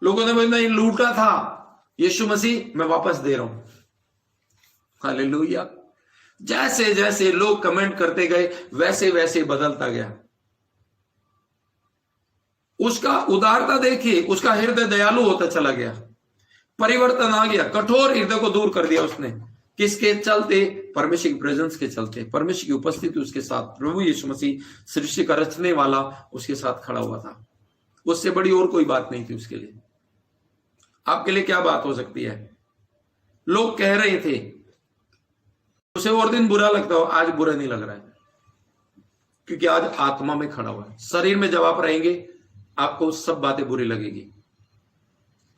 लोगों ने बोला लूटा था यीशु मसीह, मैं वापस दे रहा हूं। हालेलुया। जैसे जैसे लोग कमेंट करते गए, वैसे वैसे बदलता गया। उसका उदारता देखिए, उसका हृदय दयालु होता चला गया। परिवर्तन आ गया। कठोर हृदय को दूर कर दिया उसने। किसके चलते? परमेश्वर की प्रेजेंस के चलते। परमेश्वर की उपस्थिति उसके साथ, प्रभु यीशु मसीह सृष्टि का रचने वाला उसके साथ खड़ा हुआ था। उससे बड़ी और कोई बात नहीं थी उसके लिए। आपके लिए क्या बात हो सकती है? लोग कह रहे थे, उसे और दिन बुरा लगता हो, आज बुरा नहीं लग रहा है, क्योंकि आज आत्मा में खड़ा हुआ है। शरीर में जब आप रहेंगे, आपको सब बातें बुरी लगेगी।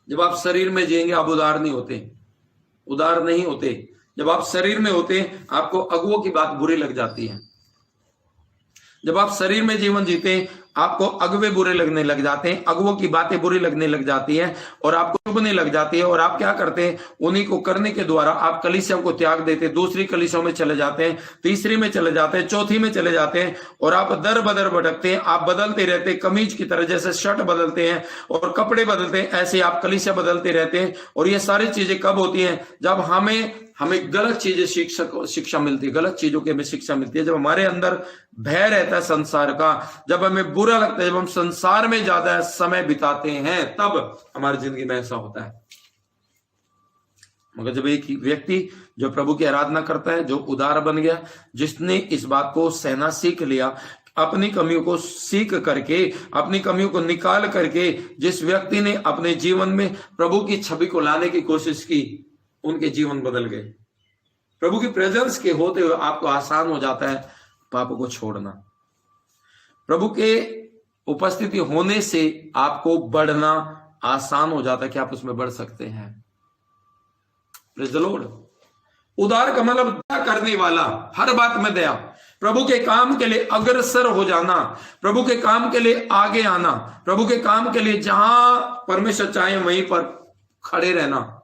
जब आप शरीर में जिएंगे, आप उदार नहीं होते। जब आप शरीर में होते हैं, आपको अगुओं की बात बुरी लग जाती है। जब आप शरीर में जीवन जीते हैं, आपको अगवे बुरे लगने लग जाते हैं, अगवों की बातें बुरी लगने लग जाती है और आपको चुभने लग जाती है, और आप क्या करते हैं, उन्हीं को करने के द्वारा आप कलीसिया को त्याग देते, दूसरी कलीसियाओं में चले जाते हैं, तीसरी में चले जाते हैं, चौथी में चले जाते हैं, और आप दर बदर भटकते हैं। आप बदलते रहते हैं, कमीज की तरह जैसे शर्ट बदलते हैं और कपड़े बदलते हैं, ऐसे आप कलीसिया बदलते रहते हैं। और ये सारी चीजें कब होती हैं? जब हमें गलत चीजें शिक्षा मिलती है, गलत चीजों की हमें शिक्षा मिलती है, जब हमारे अंदर भय रहता है संसार का, जब हमें बुरा लगता है, जब हम संसार में ज्यादा समय बिताते हैं, तब हमारी जिंदगी में ऐसा होता है। मगर जब एक व्यक्ति जो प्रभु की आराधना करता है, जो उदार बन गया, जिसने इस बात को सहना सीख लिया, अपनी कमियों को सीख करके, अपनी कमियों को निकाल करके, जिस व्यक्ति ने अपने जीवन में प्रभु की छवि को लाने की कोशिश की, उनके जीवन बदल गए। प्रभु की प्रेजेंस के होते हुए आपको आसान हो जाता है पापों को छोड़ना। प्रभु के उपस्थिति होने से आपको बढ़ना आसान हो जाता है कि आप उसमें बढ़ सकते हैं। Praise the Lord. उदार का मतलब दया करने वाला, हर बात में दया, प्रभु के काम के लिए अग्रसर हो जाना, प्रभु के काम के लिए आगे आना, प्रभु के काम के लिए जहां परमेश्वर चाहे वहीं पर खड़े रहना।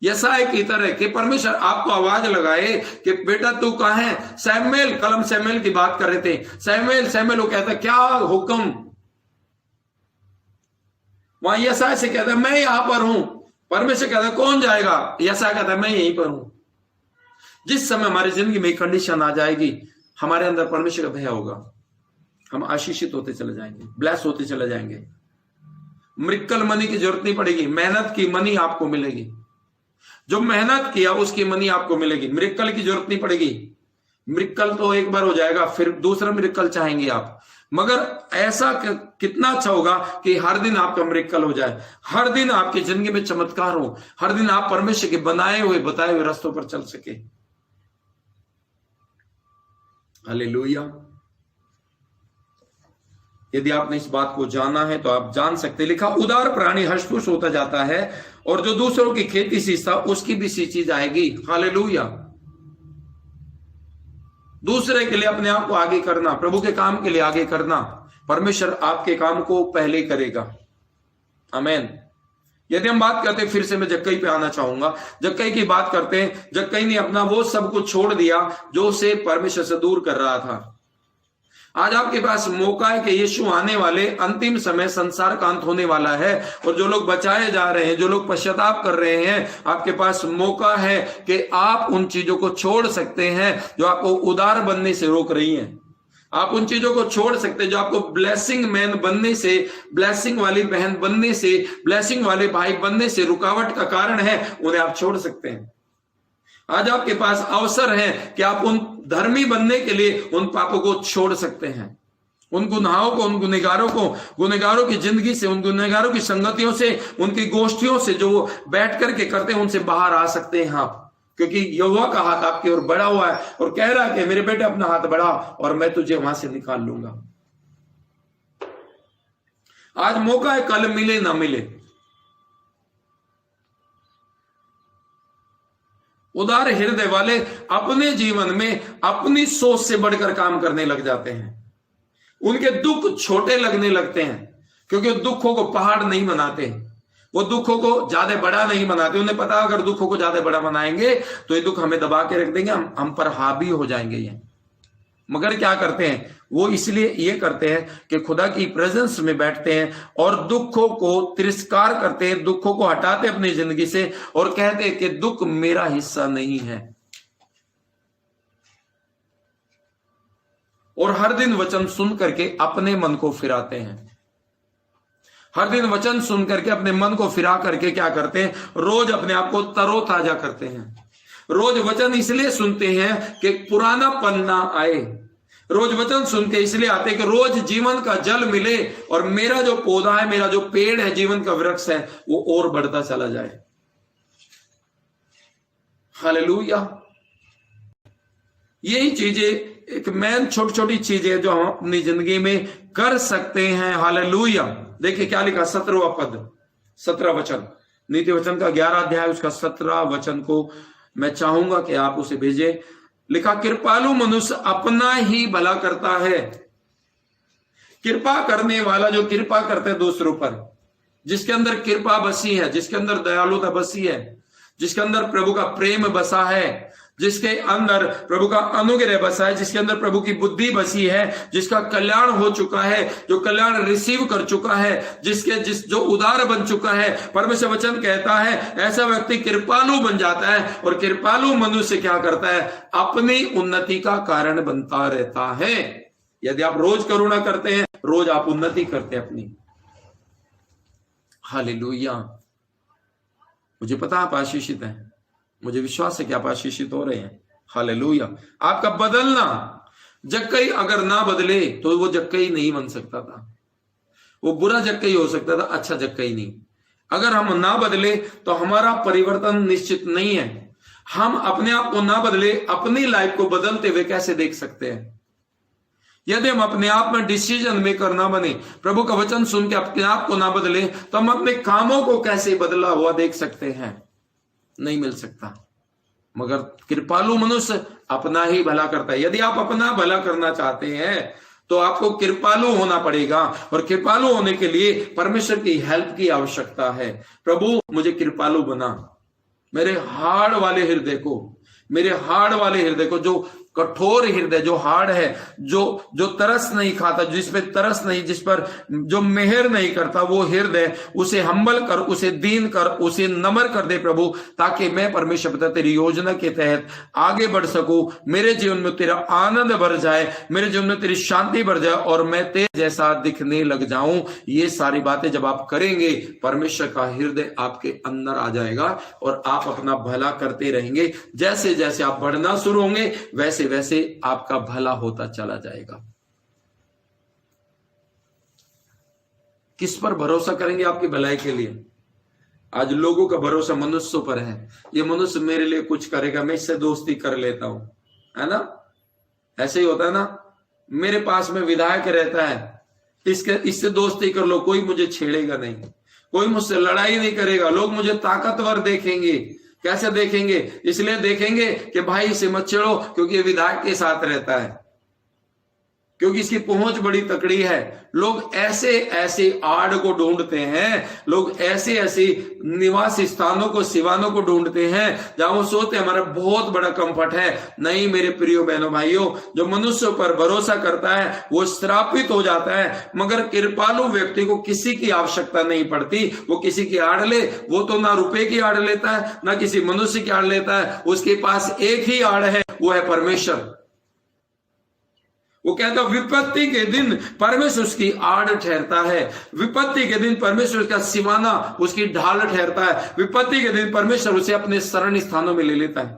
यशायाह की तरह कि परमेश्वर आपको आवाज लगाए कि बेटा तू कहां है? सैमुएल, कलम सैमुएल की बात कर रहे थे, सैमुएल, वो कहता क्या हुक्म? वहां यशायाह से कहता है मैं यहां पर हूं। परमेश्वर कहता है कौन जाएगा? यशायाह कहता है मैं यहीं पर हूं। जिस समय हमारी जिंदगी में कंडीशन आ जाएगी, हमारे अंदर परमेश्वर का भय होगा, हम आशीषित होते चले जाएंगे, ब्लेस होते चले जाएंगे। मिरेकल मनी की जरूरत नहीं पड़ेगी, मेहनत की मनी आपको मिलेगी। जो मेहनत किया उसकी मनी आपको मिलेगी। मिरेकल की जरूरत नहीं पड़ेगी। मिरेकल तो एक बार हो जाएगा, फिर दूसरा मिरेकल चाहेंगे आप। मगर ऐसा कितना अच्छा होगा कि हर दिन आपका मिरेकल हो जाए, हर दिन आपकी जिंदगी में चमत्कार हो, हर दिन आप परमेश्वर के बनाए हुए बताए हुए रास्तों पर चल सके। हालेलुया। यदि आपने इस बात को जाना है तो आप जान सकते। लिखा उदार प्राणी हर्षपुष होता जाता है और जो दूसरों की खेती सींचता उसकी भी सींची जाएगी। हालेलुया। दूसरे के लिए अपने आप को आगे करना, प्रभु के काम के लिए आगे करना, परमेश्वर आपके काम को पहले करेगा। आमीन। यदि हम बात करते हैं, फिर से मैं जक्कई पे आना चाहूंगा। जक्कई की बात करते हैं। जक्कई ने अपना वो सब कुछ छोड़ दिया जो उसे परमेश्वर से दूर कर रहा था। आज आपके पास मौका है कि यीशु आने वाले अंतिम समय, संसार का अंत होने वाला है और जो लोग बचाए जा रहे हैं, जो लोग पश्चाताप कर रहे हैं, आपके पास मौका है कि आप उन चीजों को छोड़ सकते हैं जो आपको उदार बनने से रोक रही हैं। आप उन चीजों को छोड़ सकते हैं जो आपको ब्लेसिंग मैन बनने से, ब्लेसिंग वाली बहन बनने से, ब्लेसिंग वाले भाई बनने से रुकावट का कारण है, उन्हें आप छोड़ सकते हैं। आज आपके पास अवसर है कि आप उन धर्मी बनने के लिए उन पापों को छोड़ सकते हैं, उन गुनाहों को, उन गुनहगारों की जिंदगी से, उन गुनहगारों की संगतियों से, उनकी गोष्ठियों से जो वो बैठ करके करते हैं, उनसे बाहर आ सकते हैं आप। क्योंकि यहोवा का हाथ आपकी ओर बढ़ा हुआ है और कह रहा है कि मेरे बेटे अपना हाथ बढ़ा और मैं तुझे वहां से निकाल लूंगा। आज मौका है, कल मिले ना मिले। उदार हृदय वाले अपने जीवन में अपनी सोच से बढ़कर काम करने लग जाते हैं। उनके दुख छोटे लगने लगते हैं क्योंकि दुखों को पहाड़ नहीं बनाते, वो दुखों को ज्यादा बड़ा नहीं बनाते। उन्हें पता अगर दुखों को ज्यादा बड़ा बनाएंगे तो ये दुख हमें दबा के रख देंगे, हम पर हावी हो जाएंगे ये। मगर क्या करते हैं वो? इसलिए ये करते हैं कि खुदा की प्रेजेंस में बैठते हैं और दुखों को तिरस्कार करते हैं, दुखों को हटाते अपनी जिंदगी से और कहते हैं कि दुख मेरा हिस्सा नहीं है। और हर दिन वचन सुन करके अपने मन को फिराते हैं। हर दिन वचन सुन करके अपने मन को फिरा करके क्या करते हैं? रोज अपने आप को तरोताजा करते हैं। रोज वचन इसलिए सुनते हैं कि पुराना पन्ना आए। रोज वचन सुनते इसलिए आते कि रोज जीवन का जल मिले और मेरा जो पौधा है, मेरा जो पेड़ है, जीवन का वृक्ष है, वो और बढ़ता चला जाए। हालेलुया। यही चीजें, एक मैन छोटी छोटी चीजें जो हम अपनी जिंदगी में कर सकते हैं। हालेलुया। देखिए क्या लिखा, 17वां पद, 17 वचन, नीति वचन का 11 अध्याय, उसका 17 वचन को मैं चाहूंगा कि आप उसे भेजें। लिखा, कृपालु मनुष्य अपना ही भला करता है कृपा करने वाला जो कृपा करते हैं दूसरों पर, जिसके अंदर कृपा बसी है, जिसके अंदर दयालुता बसी है, जिसके अंदर प्रभु का प्रेम बसा है, जिसके अंदर प्रभु का अनुग्रह बसा है, जिसके अंदर प्रभु की बुद्धि बसी है, जिसका कल्याण हो चुका है, जो कल्याण रिसीव कर चुका है, जो उदार बन चुका है, परमेश्वर वचन कहता है ऐसा व्यक्ति कृपालु बन जाता है। और कृपालु मनुष्य क्या करता है? अपनी उन्नति का कारण बनता रहता है। यदि आप रोज करुणा करते हैं, रोज आप उन्नति करते हैं अपनी। हालेलुया। मुझे पता आप आशीषित हैं, मुझे विश्वास है कि आप आशीषित हो रहे हैं। हालेलुया। आपका बदलना, जक्कई अगर ना बदले तो वो जक्कई नहीं बन सकता था। वो बुरा जक्कई हो सकता था, अच्छा जक्कई नहीं। अगर हम ना बदले तो हमारा परिवर्तन निश्चित नहीं है। हम अपने आप को ना बदले, अपनी लाइफ को बदलते हुए कैसे देख सकते हैं? यदि हम अपने आप में डिसीजन मेकर ना बने, प्रभु का वचन सुन के अपने आप को ना बदले, तो हम अपने कामों को कैसे बदला हुआ देख सकते हैं? नहीं मिल सकता। मगर कृपालु मनुष्य अपना ही भला करता है। यदि आप अपना भला करना चाहते हैं तो आपको कृपालु होना पड़ेगा, और कृपालु होने के लिए परमेश्वर की हेल्प की आवश्यकता है। प्रभु मुझे कृपालु बना, मेरे हार्ड वाले हृदय को, जो कठोर हृदय, जो हार्ड है, जो तरस नहीं खाता, जिस पे तरस नहीं, जिस पर जो मेहर नहीं करता, वो हृदय उसे हम्बल कर, उसे दीन कर, उसे नम्र कर दे प्रभु, ताकि मैं परमेश्वर पिता तेरी योजना के तहत आगे बढ़ सकूं। मेरे जीवन में तेरा आनंद भर जाए, मेरे जीवन में तेरी शांति भर जाए, और मैं तेरे जैसा दिखने लग जाऊं। ये सारी बातें जब आप करेंगे, परमेश्वर का हृदय आपके अंदर आ जाएगा और आप अपना भला करते रहेंगे। जैसे जैसे आप बढ़ना शुरू होंगे, वैसे वैसे आपका भला होता चला जाएगा। किस पर भरोसा करेंगे आपकी भलाई के लिए? आज लोगों का भरोसा मनुष्यों पर है। ये मनुष्य मेरे लिए कुछ करेगा, मैं इससे दोस्ती कर लेता हूं, है ना? ऐसे ही होता है ना? मेरे पास में विधायक रहता है, इससे दोस्ती कर लो, कोई मुझे छेड़ेगा नहीं, कोई मुझसे लड़ाई नहीं करेगा, लोग मुझे ताकतवर देखेंगे। कैसे देखेंगे? इसलिए देखेंगे कि भाई इसे मत छेड़ो, क्योंकि ये विधायक के साथ रहता है, क्योंकि इसकी पहुंच बड़ी तकड़ी है। लोग ऐसे ऐसे आड़ को ढूंढते हैं, लोग ऐसे ऐसे निवास स्थानों को, सिवानों को ढूंढते हैं जहां वो सोचते हैं हमारा बहुत बड़ा कंफर्ट है। नहीं मेरे प्रियो बहनों भाइयों, जो मनुष्य पर भरोसा करता है वो श्रापित हो जाता है। मगर कृपालु व्यक्ति को किसी की आवश्यकता नहीं पड़ती। वो किसी की आड़ ले, वो तो ना रुपए की आड़ लेता है, ना किसी मनुष्य की आड़ लेता है। उसके पास एक ही आड़ है, वो है परमेश्वर। वो कहता विपत्ति के दिन परमेश्वर उसकी आड़ ठहरता है, विपत्ति के दिन परमेश्वर उसका सिवाना, उसकी ढाल ठहरता है, विपत्ति के दिन परमेश्वर उसे अपने शरण स्थानों में ले लेता है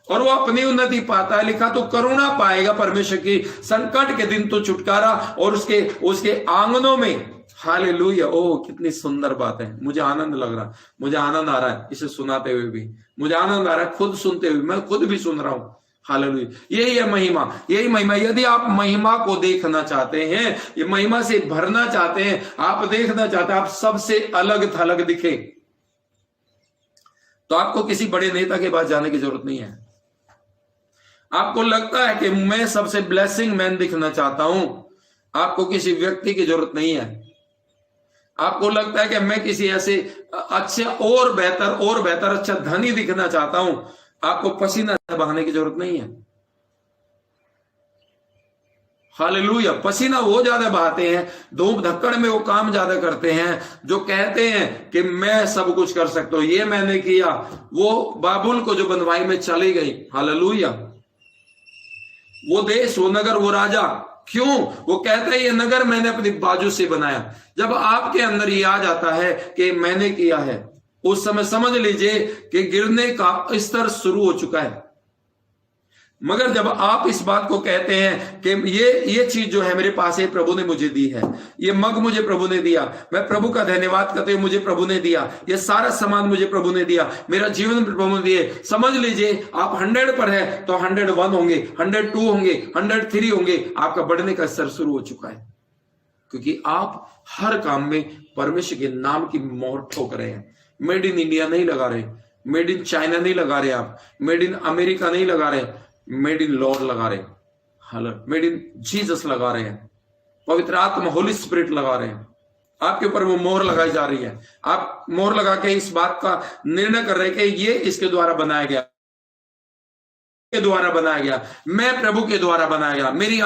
और वो अपनी उन्नति पाता है। लिखा तो करुणा पाएगा परमेश्वर की, संकट के दिन तो छुटकारा, और उसके आंगनों में। हालेलुया। ओह कितनी सुंदर बात है। मुझे आनंद लग रहा है, मुझे आनंद आ रहा है इसे सुनाते हुए भी, मुझे आनंद आ रहा है खुद सुनते हुए, मैं खुद भी सुन रहा हूं। हालेलुया। यही है महिमा, यही महिमा। यदि आप महिमा को देखना चाहते हैं, ये महिमा से भरना चाहते हैं, आप देखना चाहते हैं आप सबसे अलग थलग दिखे, तो आपको किसी बड़े नेता के पास जाने की जरूरत नहीं है। आपको लगता है कि मैं सबसे ब्लेसिंग मैन दिखना चाहता हूं, आपको किसी व्यक्ति की जरूरत नहीं है। आपको लगता है कि मैं किसी ऐसे अच्छे और बेहतर अच्छा धनी दिखना चाहता हूं, आपको पसीना बहाने की जरूरत नहीं है। हालेलुया। पसीना वो ज्यादा बहाते हैं, धूप धक्कड़ में वो काम ज्यादा करते हैं, जो कहते हैं कि मैं सब कुछ कर सकता हूं, ये मैंने किया। वो बाबुल को जो बनवाई में चली गई, हालेलुया। वो देश, वो नगर, वो राजा, क्यों? वो कहता है ये नगर मैंने अपनी बाजू से बनाया। जब आपके अंदर ये आ जाता है कि मैंने किया है, उस समय समझ लीजिए कि गिरने का स्तर शुरू हो चुका है। मगर जब आप इस बात को कहते हैं कि ये चीज जो है मेरे पास है, प्रभु ने मुझे दी है, ये मग मुझे प्रभु ने दिया, मैं प्रभु का धन्यवाद करते हुए मुझे प्रभु ने दिया, ये सारा सामान मुझे प्रभु ने दिया, मेरा जीवन प्रभु ने दिए। समझ लीजिए आप 100 पर है तो 101 होंगे, 102 होंगे, 103 होंगे। आपका बढ़ने का स्तर शुरू हो चुका है, क्योंकि आप हर काम में परमेश्वर के नाम की मोहर ठोक रहे हैं। मेड इन इंडिया नहीं लगा रहे, मेड इन चाइना नहीं लगा रहे, आप मेड इन अमेरिका नहीं लगा रहे, मेड इन लॉर्ड लगा रहे, मेड इन जीसस लगा रहे हैं। पवित्र आत्मा होली स्पिरिट लगा रहे हैं आपके ऊपर, वो मोहर लगाई जा रही है। आप मोहर लगा के इस बात का निर्णय कर रहे हैं कि ये इसके द्वारा बनाया गया, के द्वारा बनाया गया, मैं प्रभु के द्वारा बनाया गया, मेरी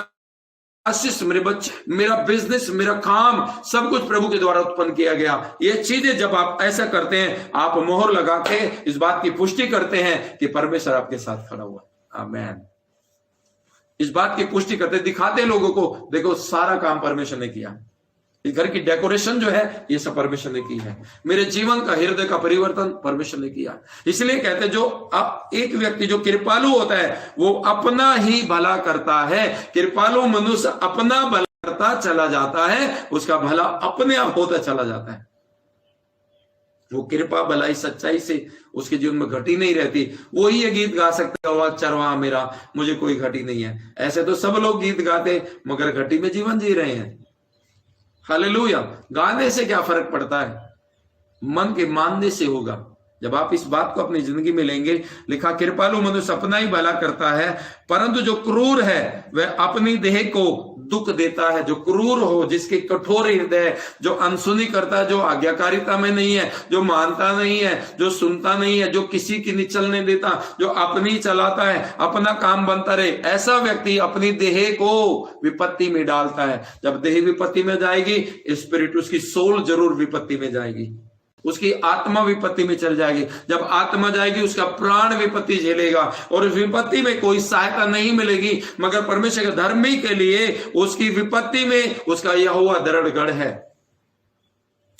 आशीष, मेरे बच्चे, मेरा बिजनेस, मेरा काम, सब कुछ प्रभु के द्वारा उत्पन्न किया गया। ये चीजें जब आप ऐसा करते हैं, आप मोहर लगा के इस बात की पुष्टि करते हैं कि परमेश्वर आपके साथ खड़ा हुआ है। आमीन। इस बात की पुष्टि करते, दिखाते लोगों को, देखो सारा काम परमेश्वर ने किया, इस घर की डेकोरेशन जो है ये सब परमेश्वर ने की है, मेरे जीवन का हृदय का परिवर्तन परमेश्वर ने किया। इसलिए कहते जो अब एक व्यक्ति जो कृपालु होता है वो अपना ही भला करता है। कृपालु मनुष्य अपना भला करता चला जाता है, उसका भला अपने आप होता चला जाता है। वो कृपा भलाई सच्चाई से उसके जीवन में घटी नहीं रहती। वो ही ये गीत गा सकता है, चरवाहा मेरा, मुझे कोई घटी नहीं है। ऐसे तो सब लोग गीत गाते मगर घटी में जीवन जी रहे हैं। हालेलुया। गाने से क्या फर्क पड़ता है, मन के मानने से होगा। जब आप इस बात को अपनी जिंदगी में लेंगे, लिखा कृपालु मनुष्य अपना ही भला करता है, परंतु जो क्रूर है वह अपनी देह को दुख देता है। जो क्रूर हो, जिसके कठोर हृदय, जो अनसुनी करता है, जो आज्ञाकारिता में नहीं है, जो मानता नहीं है, जो सुनता नहीं है, जो किसी की नहीं चलने देता, जो अपनी चलाता है, अपना काम बनता रहे, ऐसा व्यक्ति अपनी देह को विपत्ति में डालता है। जब देह विपत्ति में जाएगी, स्पिरिट, उसकी सोल जरूर विपत्ति में जाएगी, उसकी आत्मा विपत्ति में चल जाएगी। जब आत्मा जाएगी, उसका प्राण विपत्ति झेलेगा और उस विपत्ति में कोई सहायता नहीं मिलेगी, मगर परमेश्वर के धर्मी के लिए उसकी विपत्ति में उसका यहोवा दृढ़ गढ़ है।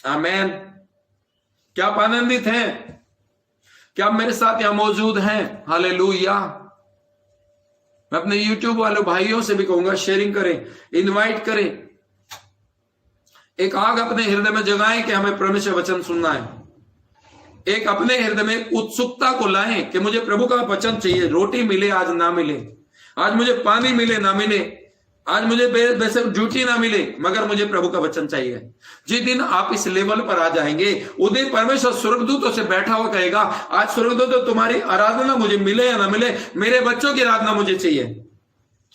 आमीन। क्या आप आनंदित हैं? क्या आप मेरे साथ यहां मौजूद हैं? हालेलुया। मैं अपने YouTube वाले भाइयों से भी कहूंगा, शेयरिंग करें, इनवाइट करें, एक आग अपने हृदय में जगाएं कि हमें परमेश्वर वचन सुनना है। एक अपने हृदय में उत्सुकता को लाएं कि मुझे प्रभु का वचन चाहिए। रोटी मिले आज ना मिले, आज मुझे पानी मिले ना मिले, आज मुझे वैसे ड्यूटी ना मिले, मगर मुझे प्रभु का वचन चाहिए। जिस दिन आप इस लेवल पर आ जाएंगे, उस दिन परमेश्वर स्वर्गदूतों से बैठा हुआ कहेगा, आज स्वर्गदूत तुम्हारी आराधना मुझे मिले या ना मिले, मेरे बच्चों की आराधना मुझे चाहिए।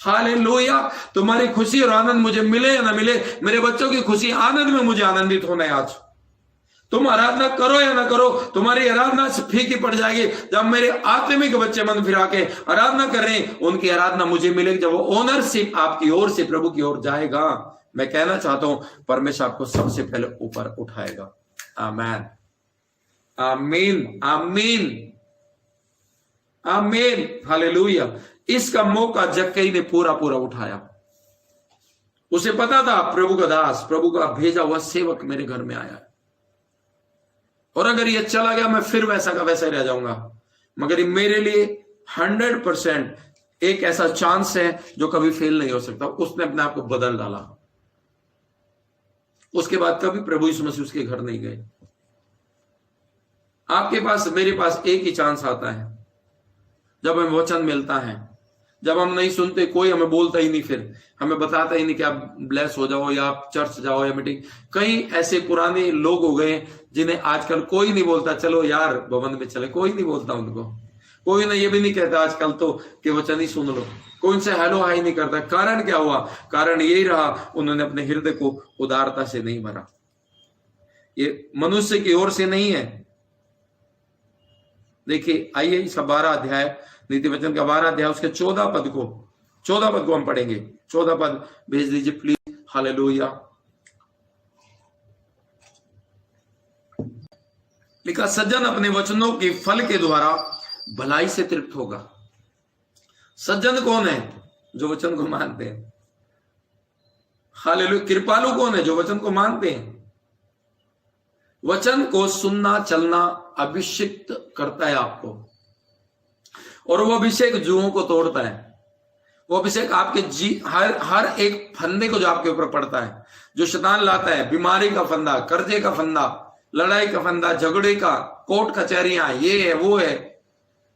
हालेलुया। तुम्हारी खुशी और आनंद मुझे मिले या ना मिले, मेरे बच्चों की खुशी आनंद में मुझे आनंदित होना है। आज तुम आराधना करो या ना करो, तुम्हारी आराधना से फीकी पड़ जाएगी। जब मेरे आत्मिक बच्चे मन फिरा के आराधना कर रहे हैं, उनकी आराधना मुझे मिलेगी। जब वो ओनरशिप आपकी ओर से प्रभु की ओर जाएगा, मैं कहना चाहता हूं परमेश्वर आपको सबसे पहले ऊपर उठाएगा। आमीन, आमीन, आमीन, आमीन। हालेलुया। इसका मौका जक्कई ने पूरा पूरा उठाया। उसे पता था प्रभु का दास, प्रभु का भेजा हुआ सेवक मेरे घर में आया, और अगर ये चला गया मैं फिर वैसा का वैसा ही रह जाऊंगा, मगर ये मेरे लिए 100% एक ऐसा चांस है जो कभी फेल नहीं हो सकता। उसने अपने आप को बदल डाला। उसके बाद कभी प्रभु यीशु मसीह उसके घर नहीं गए। आपके पास, मेरे पास एक ही चांस आता है, जब हमें वचन मिलता है। जब हम नहीं सुनते, कोई हमें बोलता ही नहीं, फिर हमें बताता ही नहीं कि आप ब्लेस हो जाओ या आप चर्च जाओ या मीटिंग। कई ऐसे पुराने लोग हो गए जिन्हें आजकल कोई नहीं बोलता, चलो यार भवन में चले, कोई नहीं बोलता उनको। कोई ना ये भी नहीं कहता आजकल तो कि वचन ही सुन लो, कोई उनसे हेलो हाई नहीं करता। कारण क्या हुआ? कारण यही रहा, उन्होंने अपने हृदय को उदारता से नहीं भरा। ये मनुष्य की ओर से नहीं है। देखिए, आइए इसका 12 अध्याय, नीति वचन का 12 अध्याय, उसके 14 पद को हम पढ़ेंगे। 14 पद भेज दीजिए प्लीज। हालेलुया। लिखा, सज्जन अपने वचनों के फल के द्वारा भलाई से तृप्त होगा। सज्जन कौन है? जो वचन को मानते हैं। हालेलुया। कृपालु कौन है? जो वचन को मानते हैं। वचन को सुनना चलना अभिषेक करता है आपको, और वो अभिषेक जुओं को तोड़ता है। वो अभिषेक आपके हर एक फंदे को जो आपके ऊपर पड़ता है, जो शैतान लाता है, बीमारी का फंदा, कर्जे का फंदा, लड़ाई का फंदा, झगड़े का, कोर्ट कचहरियां, ये है वो है,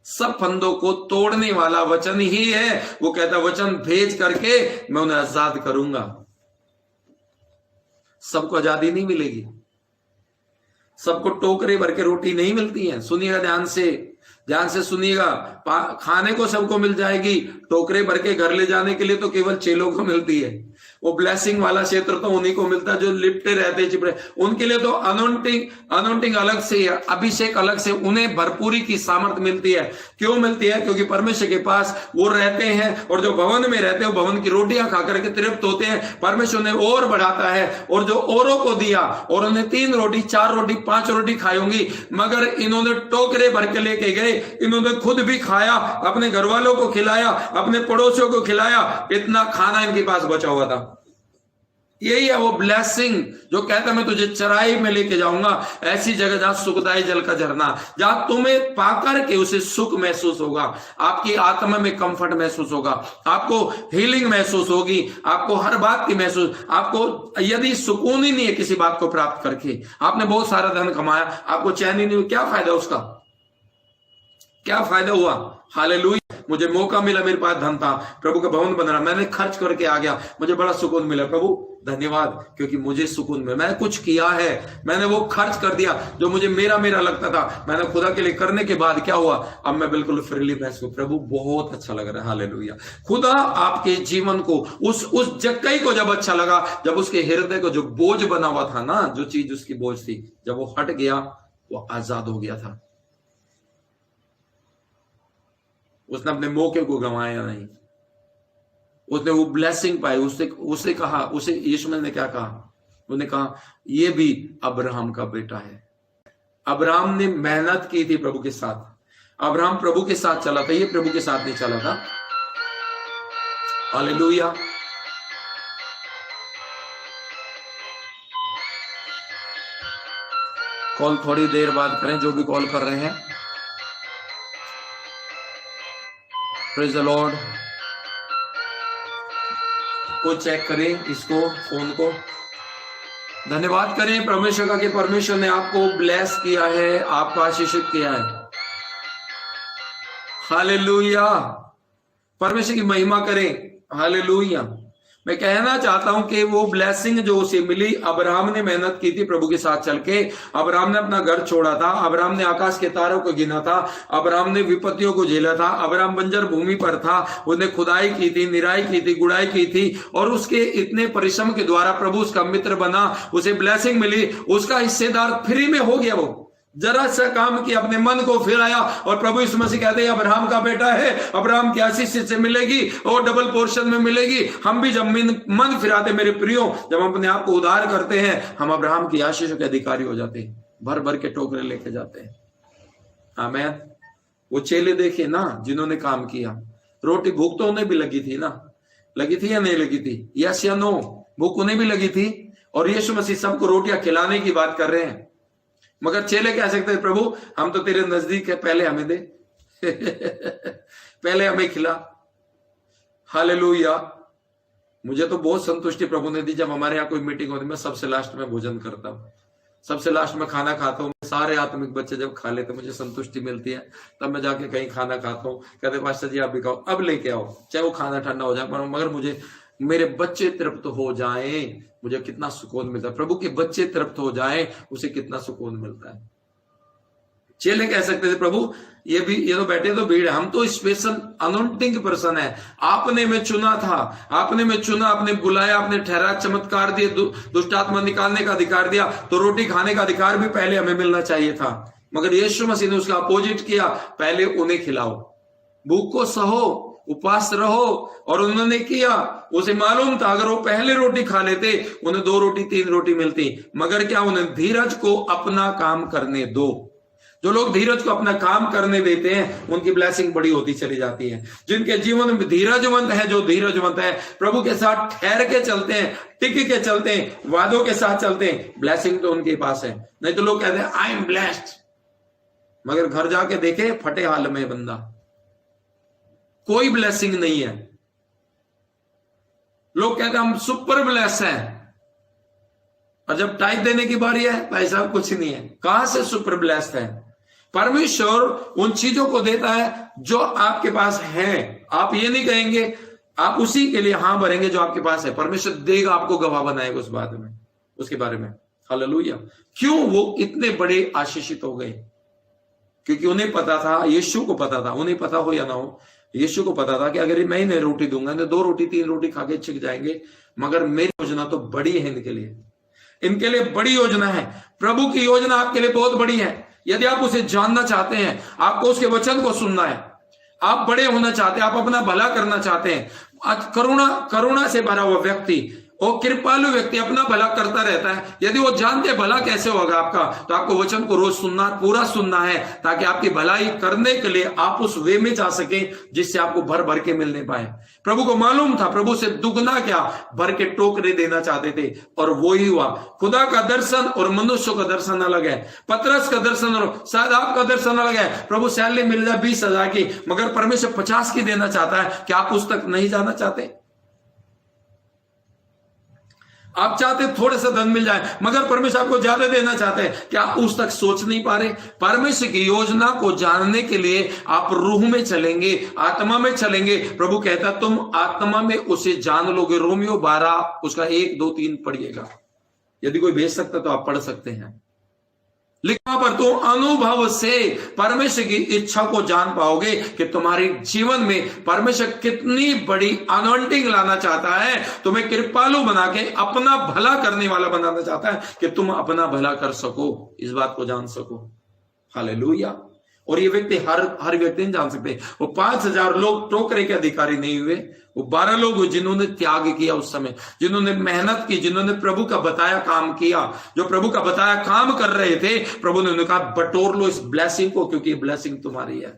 सब फंदों को तोड़ने वाला वचन ही है। वो कहता है वचन भेज करके मैं उन्हें आजाद करूंगा। सबको आजादी नहीं मिलेगी, सबको टोकरे भर के रोटी नहीं मिलती है। सुनिएगा ध्यान से, ध्यान से सुनिएगा, खाने को सबको मिल जाएगी, टोकरे भर के घर ले जाने के लिए तो केवल चेलों को मिलती है। वो ब्लेसिंग वाला क्षेत्र तो उन्हीं को मिलता है जो लिपटे रहते चिपड़े, उनके लिए तो अनोइंटिंग अलग से है, अभिषेक अलग से, उन्हें भरपूरी की सामर्थ्य मिलती है। क्यों मिलती है? क्योंकि परमेश्वर के पास वो रहते हैं, और जो भवन में रहते हैं वो भवन की रोटियां खाकर के तृप्त होते हैं। परमेश्वर ने और बढ़ाता है, और जो औरों को दिया, और उन्हें 3 रोटी 4 रोटी 5 रोटी खाई होंगी, मगर इन्होंने टोकरे भर के लेके गए, इन्होंने खुद भी खाया, अपने घर वालों को खिलाया, अपने पड़ोसियों को खिलाया, इतना खाना इनके पास बचा हुआ था। यही है वो ब्लेसिंग जो कहता मैं तुझे चराई में लेके जाऊंगा, ऐसी जगह जहां सुखदायी जल का झरना, जहां तुम्हें पाकर के उसे सुख महसूस होगा, आपकी आत्मा में कंफर्ट महसूस होगा, आपको हीलिंग महसूस होगी, आपको हर बात की महसूस, आपको यदि सुकून ही नहीं है किसी बात को प्राप्त करके, आपने बहुत सारा धन कमाया, आपको चैन ही नहीं हुआ, क्या फायदा उसका? क्या फायदा हुआ? हालेलुया, मुझे मौका मिला, मेरे पास धन था, प्रभु का भवन बन रहा, मैंने खर्च करके आ गया, मुझे बड़ा सुकून मिला, प्रभु धन्यवाद, क्योंकि मुझे सुकून मिला, मैंने कुछ किया है, मैंने वो खर्च कर दिया जो मुझे मेरा लगता था, मैंने खुदा के लिए करने के बाद क्या हुआ? अब मैं बिल्कुल फ्रीली महसूस, प्रभु बहुत अच्छा लग रहा है। हालेलुया। खुदा आपके जीवन को उस जक्कई को जब अच्छा लगा, जब उसके हृदय को जो बोझ बना हुआ था ना, जो चीज उसकी बोझ थी, जब वो हट गया, वो आजाद हो गया था। उसने अपने मौके को गंवाया नहीं, उसने वो ब्लेसिंग पाई। उसने कहा, उसे यीशु ने क्या कहा? उसने कहा ये भी अब्राहम का बेटा है। अब्राहम ने मेहनत की थी प्रभु के साथ, अब्राहम प्रभु के साथ चला था, ये प्रभु के साथ नहीं चला था। हालेलुया। कॉल थोड़ी देर बाद करें, जो भी कॉल कर रहे हैं। Praise the Lord. को चेक करें इसको, फोन को। धन्यवाद करें परमेश्वर का कि परमेश्वर ने आपको ब्लेस किया है, आपको आशीषित किया है। हालेलुया। परमेश्वर की महिमा करें। हालेलुया। मैं कहना चाहता हूं कि वो ब्लेसिंग जो उसे मिली, अब्राहम ने मेहनत की थी प्रभु के साथ चल के, अब्राहम ने अपना घर छोड़ा था, अब्राहम ने आकाश के तारों को गिना था, अब्राहम ने विपत्तियों को झेला था, अब्राहम बंजर भूमि पर था, उसने खुदाई की थी, निराई की थी, गुड़ाई की थी, और उसके इतने परिश्रम के द्वारा प्रभु उसका मित्र बना, उसे ब्लेसिंग मिली, उसका हिस्सेदार फ्री में हो गया। वो जरा सा काम किया, अपने मन को फिराया, और प्रभु यीशु मसीह कहते हैं अब्राहम का बेटा है, अब्राहम की आशीष से मिलेगी और डबल पोर्शन में मिलेगी। हम भी जब मन फिराते मेरे प्रियो, जब हम अपने आप को उधार करते हैं, हम अब्राहम की आशीषों के अधिकारी हो जाते हैं, भर भर के टोकरे लेके जाते हैं। आमीन। वो चेले देखे ना जिन्होंने काम किया, रोटी भूख तो उन्हें भी लगी थी ना, लगी थी या नहीं लगी थी? यस या नो? भूख उन्हें भी लगी थी, और यीशु मसीह सबको रोटियां खिलाने की बात कर रहे हैं। मगर चेले कह सकते हैं प्रभु हम तो तेरे नजदीक है, पहले हमें दे पहले हमें खिला। हालेलुया। मुझे तो बहुत संतुष्टि प्रभु ने दी, जब हमारे यहाँ कोई मीटिंग होती, मैं सबसे लास्ट में भोजन करता हूँ, सबसे लास्ट में खाना खाता हूँ। सारे आत्मिक बच्चे जब खा लेते मुझे संतुष्टि मिलती है, तब मैं जाके कहीं खाना खाता हूँ। कहते पास्टर जी आप भी खाओ, अब लेके आओ, चाहे वो खाना ठंडा हो जाए, मगर मुझे मेरे बच्चे तृप्त हो जाएं, मुझे कितना सुकून मिलता है। प्रभु के बच्चे तृप्त हो जाएं, उसे कितना सुकून मिलता है। चेले कह सकते थे प्रभु ये तो बैठे तो भीड़ है, हम तो स्पेशल अनोइंटिंग पर्सन है, आपने में चुना था, आपने में चुना, आपने बुलाया, आपने ठहरा, चमत्कार दिए, दुष्ट आत्मा निकालने का अधिकार दिया, तो रोटी खाने का अधिकार भी पहले हमें मिलना चाहिए था। मगर यीशु मसीह ने उसका अपोजिट किया, पहले उन्हें खिलाओ, भूख को सहो, उपवास रहो। और उन्होंने किया, उसे मालूम था अगर वो पहले रोटी खा लेते उन्हें 2 रोटी 3 रोटी मिलती, मगर क्या उन्हें धीरज को अपना काम करने दो। जो लोग धीरज को अपना काम करने देते हैं उनकी ब्लेसिंग बड़ी होती चली जाती है। जिनके जीवन में धीरजवंत है, जो धीरजवंत है, प्रभु के साथ ठहर के चलते हैं, टिक के चलते हैं, वादों के साथ चलते हैं, ब्लेसिंग तो उनके पास है। नहीं तो लोग कहते हैं आई एम ब्लेस्ड, मगर घर जाके देखे फटे हाल में बंदा, कोई ब्लेसिंग नहीं है। लोग कहते हैं हम सुपर ब्लेस हैं, और जब टाइप देने की बारी है भाई साहब कुछ नहीं है। कहां से सुपर ब्लेस्ड है? परमेश्वर उन चीजों को देता है जो आपके पास है। आप ये नहीं कहेंगे, आप उसी के लिए हां भरेंगे जो आपके पास है। परमेश्वर देगा, आपको गवाह बनाएगा उस बात में, उसके बारे में। हालेलुया। क्यों वो इतने बड़े आशीषित हो गए? क्योंकि उन्हें पता था, यीशु को पता था, उन्हें पता हो या ना हो, यीशु को पता था कि अगर मैं इन्हें रोटी दूंगा तो 2 रोटी 3 रोटी खा के छिक जाएंगे, मगर मेरी योजना तो बड़ी है इनके लिए, इनके लिए बड़ी योजना है। प्रभु की योजना आपके लिए बहुत बड़ी है। यदि आप उसे जानना चाहते हैं, आपको उसके वचन को सुनना है, आप बड़े होना चाहते हैं, आप अपना भला करना चाहते हैं, करुणा से भरा हुआ व्यक्ति, वो कृपालु व्यक्ति अपना भला करता रहता है। यदि वो जानते भला कैसे होगा आपका, तो आपको वचन को रोज सुनना, पूरा सुनना है, ताकि आपकी भलाई करने के लिए आप उस वे में जा सकें जिससे आपको भर भर के मिलने पाए। प्रभु को मालूम था, प्रभु से दुगना क्या भर के टोकरे देना चाहते थे, और वो ही हुआ। खुदा का दर्शन और मनुष्य का दर्शन अलग है। पतरस का दर्शन और शायद आपका दर्शन अलग है। प्रभु सैलरी मिल जाए 20,000 की, मगर परमेश्वर 50 की देना चाहता है। क्या आप उस तक नहीं जाना चाहते? आप चाहते थोड़ा सा धन मिल जाए, मगर परमेश्वर आपको ज्यादा देना चाहते हैं। क्या आप उस तक सोच नहीं पा रहे? परमेश्वर की योजना को जानने के लिए आप रूह में चलेंगे, आत्मा में चलेंगे। प्रभु कहता तुम आत्मा में उसे जान लोगे। रोमियो 12 उसका 1, 2, 3 पढ़िएगा। यदि कोई भेज सकता तो आप पढ़ सकते हैं। लिखा पर तुम अनुभव से परमेश्वर की इच्छा को जान पाओगे कि तुम्हारे जीवन में परमेश्वर कितनी बड़ी अनॉइंटिंग लाना चाहता है। तुम्हें कृपालु बना के अपना भला करने वाला बनाना चाहता है कि तुम अपना भला कर सको, इस बात को जान सको। हालेलुया। और ये व्यक्ति हर व्यक्ति नहीं जान सकते। वो 5,000 लोग टोकरे के अधिकारी नहीं हुए, वो 12 लोग हुए जिन्होंने त्याग किया उस समय, जिन्होंने मेहनत की, जिन्होंने प्रभु का बताया काम किया। जो प्रभु का बताया काम कर रहे थे, प्रभु ने उन्हें कहा बटोर लो इस ब्लेसिंग को, क्योंकि ये ब्लेसिंग तुम्हारी है,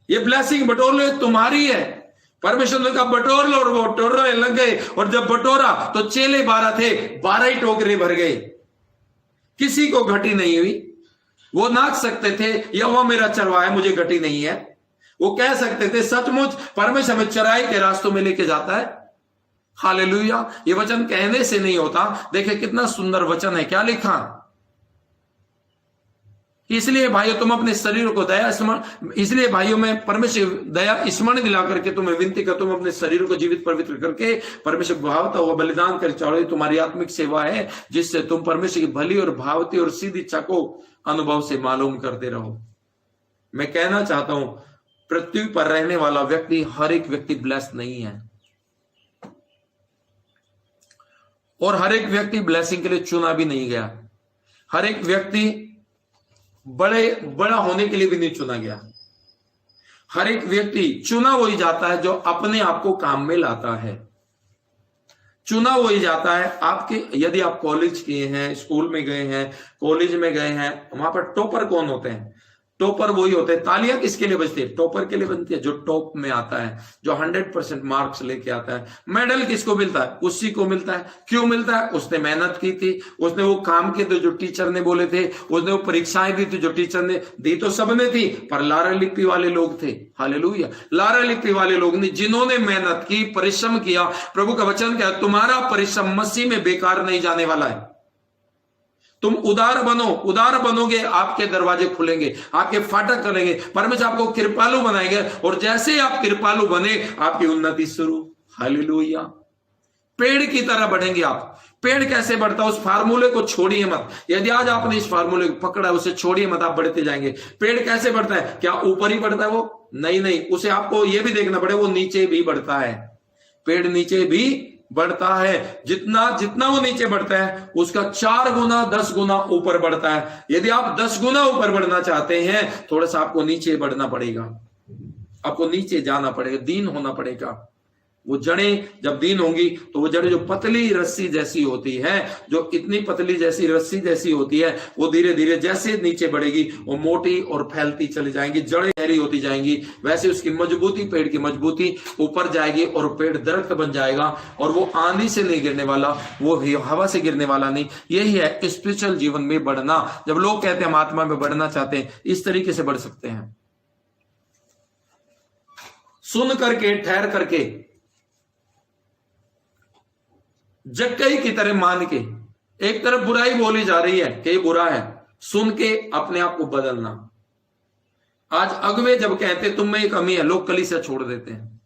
ये ब्लेसिंग बटोर लो, तुम्हारी है। परमेश्वर ने कहा बटोर लो, और वो बटोरने लग गए। और जब बटोरा तो चेले 12 थे, 12 ही टोकरे भर गए, किसी को घटी नहीं हुई। वो नाच सकते थे यहोवा मेरा चरवाहा है, मुझे घटी नहीं है। वो कह सकते थे सचमुच परमेश्वर हमें चराई के रास्तों में लेके जाता है। हालेलुया। ये वचन कहने से नहीं होता। देखिए कितना सुंदर वचन है, क्या लिखा। इसलिए भाइयों तुम अपने शरीर को दया स्मरण, इसलिए भाइयों में परमेश्वर दया स्मरण दिला करके तुम्हें विनती कर, तुम अपने शरीर को जीवित पवित्र करके परमेश्वर भावता हुआ बलिदान कर चढ़ाओ, तुम्हारी आत्मिक सेवा है, जिससे तुम परमेश्वर की भली और भावती और सीधी इच्छा को अनुभव से मालूम करते रहो। मैं कहना चाहता हूं, पृथ्वी पर रहने वाला व्यक्ति, हर एक व्यक्ति ब्लेस्ड नहीं है, और हर एक ब्लेसिंग के लिए चुना भी नहीं गया। हर एक व्यक्ति बड़ा होने के लिए भी नहीं चुना गया। हर एक व्यक्ति चुना वही जाता है जो अपने आप को काम में लाता है। चुना वही जाता है। आपके यदि आप कॉलेज किए हैं, स्कूल में गए हैं, कॉलेज में गए हैं, वहां पर टॉपर कौन होते हैं? टॉपर वही होते हैं। तालियां किसके लिए बजती है? टॉपर के लिए बनती है, जो टॉप में आता है, जो 100% मार्क्स लेके आता है। मेडल किसको मिलता है? उसी को मिलता है। क्यों मिलता है? उसने मेहनत की थी, उसने वो काम किए थे जो टीचर ने बोले थे, उसने वो परीक्षाएं दी थी जो टीचर ने दी, तो सबने थी, पर लारा लिपि वाले लोग थे। हालेलुया। लारा लिपि वाले लोग नहीं, जिन्होंने मेहनत की, परिश्रम किया। प्रभु का वचन क्या है? तुम्हारा परिश्रम मसीह में बेकार नहीं जाने वाला है। तुम उदार बनोगे, आपके दरवाजे खुलेंगे, आपके फाटक खुलेंगे, परमेश्वर आपको कृपालु बनाएंगे, और जैसे आप कृपालु बने आपकी उन्नति शुरू। हालेलुया। पेड़ की तरह बढ़ेंगे आप। पेड़ कैसे बढ़ता है? उस फार्मूले को छोड़िए मत। यदि आज आपने इस फार्मूले को पकड़ा, उसे छोड़िए मत, आप बढ़ते जाएंगे। पेड़ कैसे बढ़ता है? क्या ऊपर ही बढ़ता है वो? नहीं, उसे आपको यह भी देखना पड़ेगा वो नीचे भी बढ़ता है। पेड़ नीचे भी बढ़ता है। जितना वो नीचे बढ़ता है उसका 4 गुना 10 गुना ऊपर बढ़ता है। यदि आप 10 गुना ऊपर बढ़ना चाहते हैं, थोड़ा सा आपको नीचे बढ़ना पड़ेगा, आपको नीचे जाना पड़ेगा, दीन होना पड़ेगा। वो जड़ें जब दीन होंगी तो वो जड़ें जो पतली रस्सी जैसी होती है, जो इतनी पतली जैसी रस्सी जैसी होती है, वो धीरे धीरे जैसे नीचे बढ़ेगी वो मोटी और फैलती चली जाएंगी, जड़ें गहरी होती जाएंगी। वैसे उसकी मजबूती, पेड़ की मजबूती ऊपर जाएगी और पेड़ दरख्त बन जाएगा, और वो आंधी से नहीं गिरने वाला, वो हवा से गिरने वाला नहीं। यही है स्पिरिचुअल जीवन में बढ़ना। जब लोग कहते हैं हम आत्मा में बढ़ना चाहते हैं, इस तरीके से बढ़ सकते हैं, सुन करके, ठहर करके, जक्कई की तरह मान के। एक तरफ बुराई बोली जा रही है कि ये बुरा है, सुन के अपने आप को बदलना। आज अगवे जब कहते तुम में एक कमी है, लोग कलीसिया छोड़ देते हैं।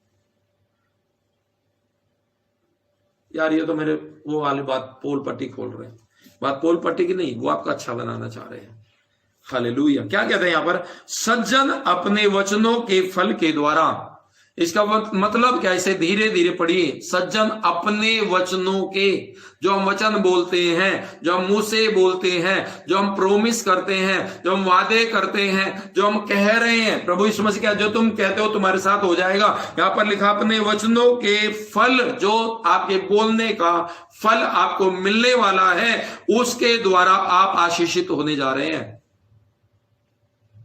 यार ये तो मेरे वो वाली बात पोल पट्टी खोल रहे हैं। बात पोल पट्टी की नहीं, वो आपका अच्छा बनाना चाह रहे हैं। हालेलुया। क्या कहते हैं यहां पर? सज्जन अपने वचनों के फल के द्वारा। इसका मतलब क्या? इसे धीरे धीरे पढ़िए। सज्जन अपने वचनों के, जो हम वचन बोलते हैं, जो हम मुंह से बोलते हैं, जो हम प्रोमिस करते हैं, जो हम वादे करते हैं, जो हम कह रहे हैं, प्रभु यीशु मसीह क्या, जो तुम कहते हो तुम्हारे साथ हो जाएगा। यहां पर लिखा अपने वचनों के फल, जो आपके बोलने का फल आपको मिलने वाला है, उसके द्वारा आप आशीषित होने जा रहे हैं।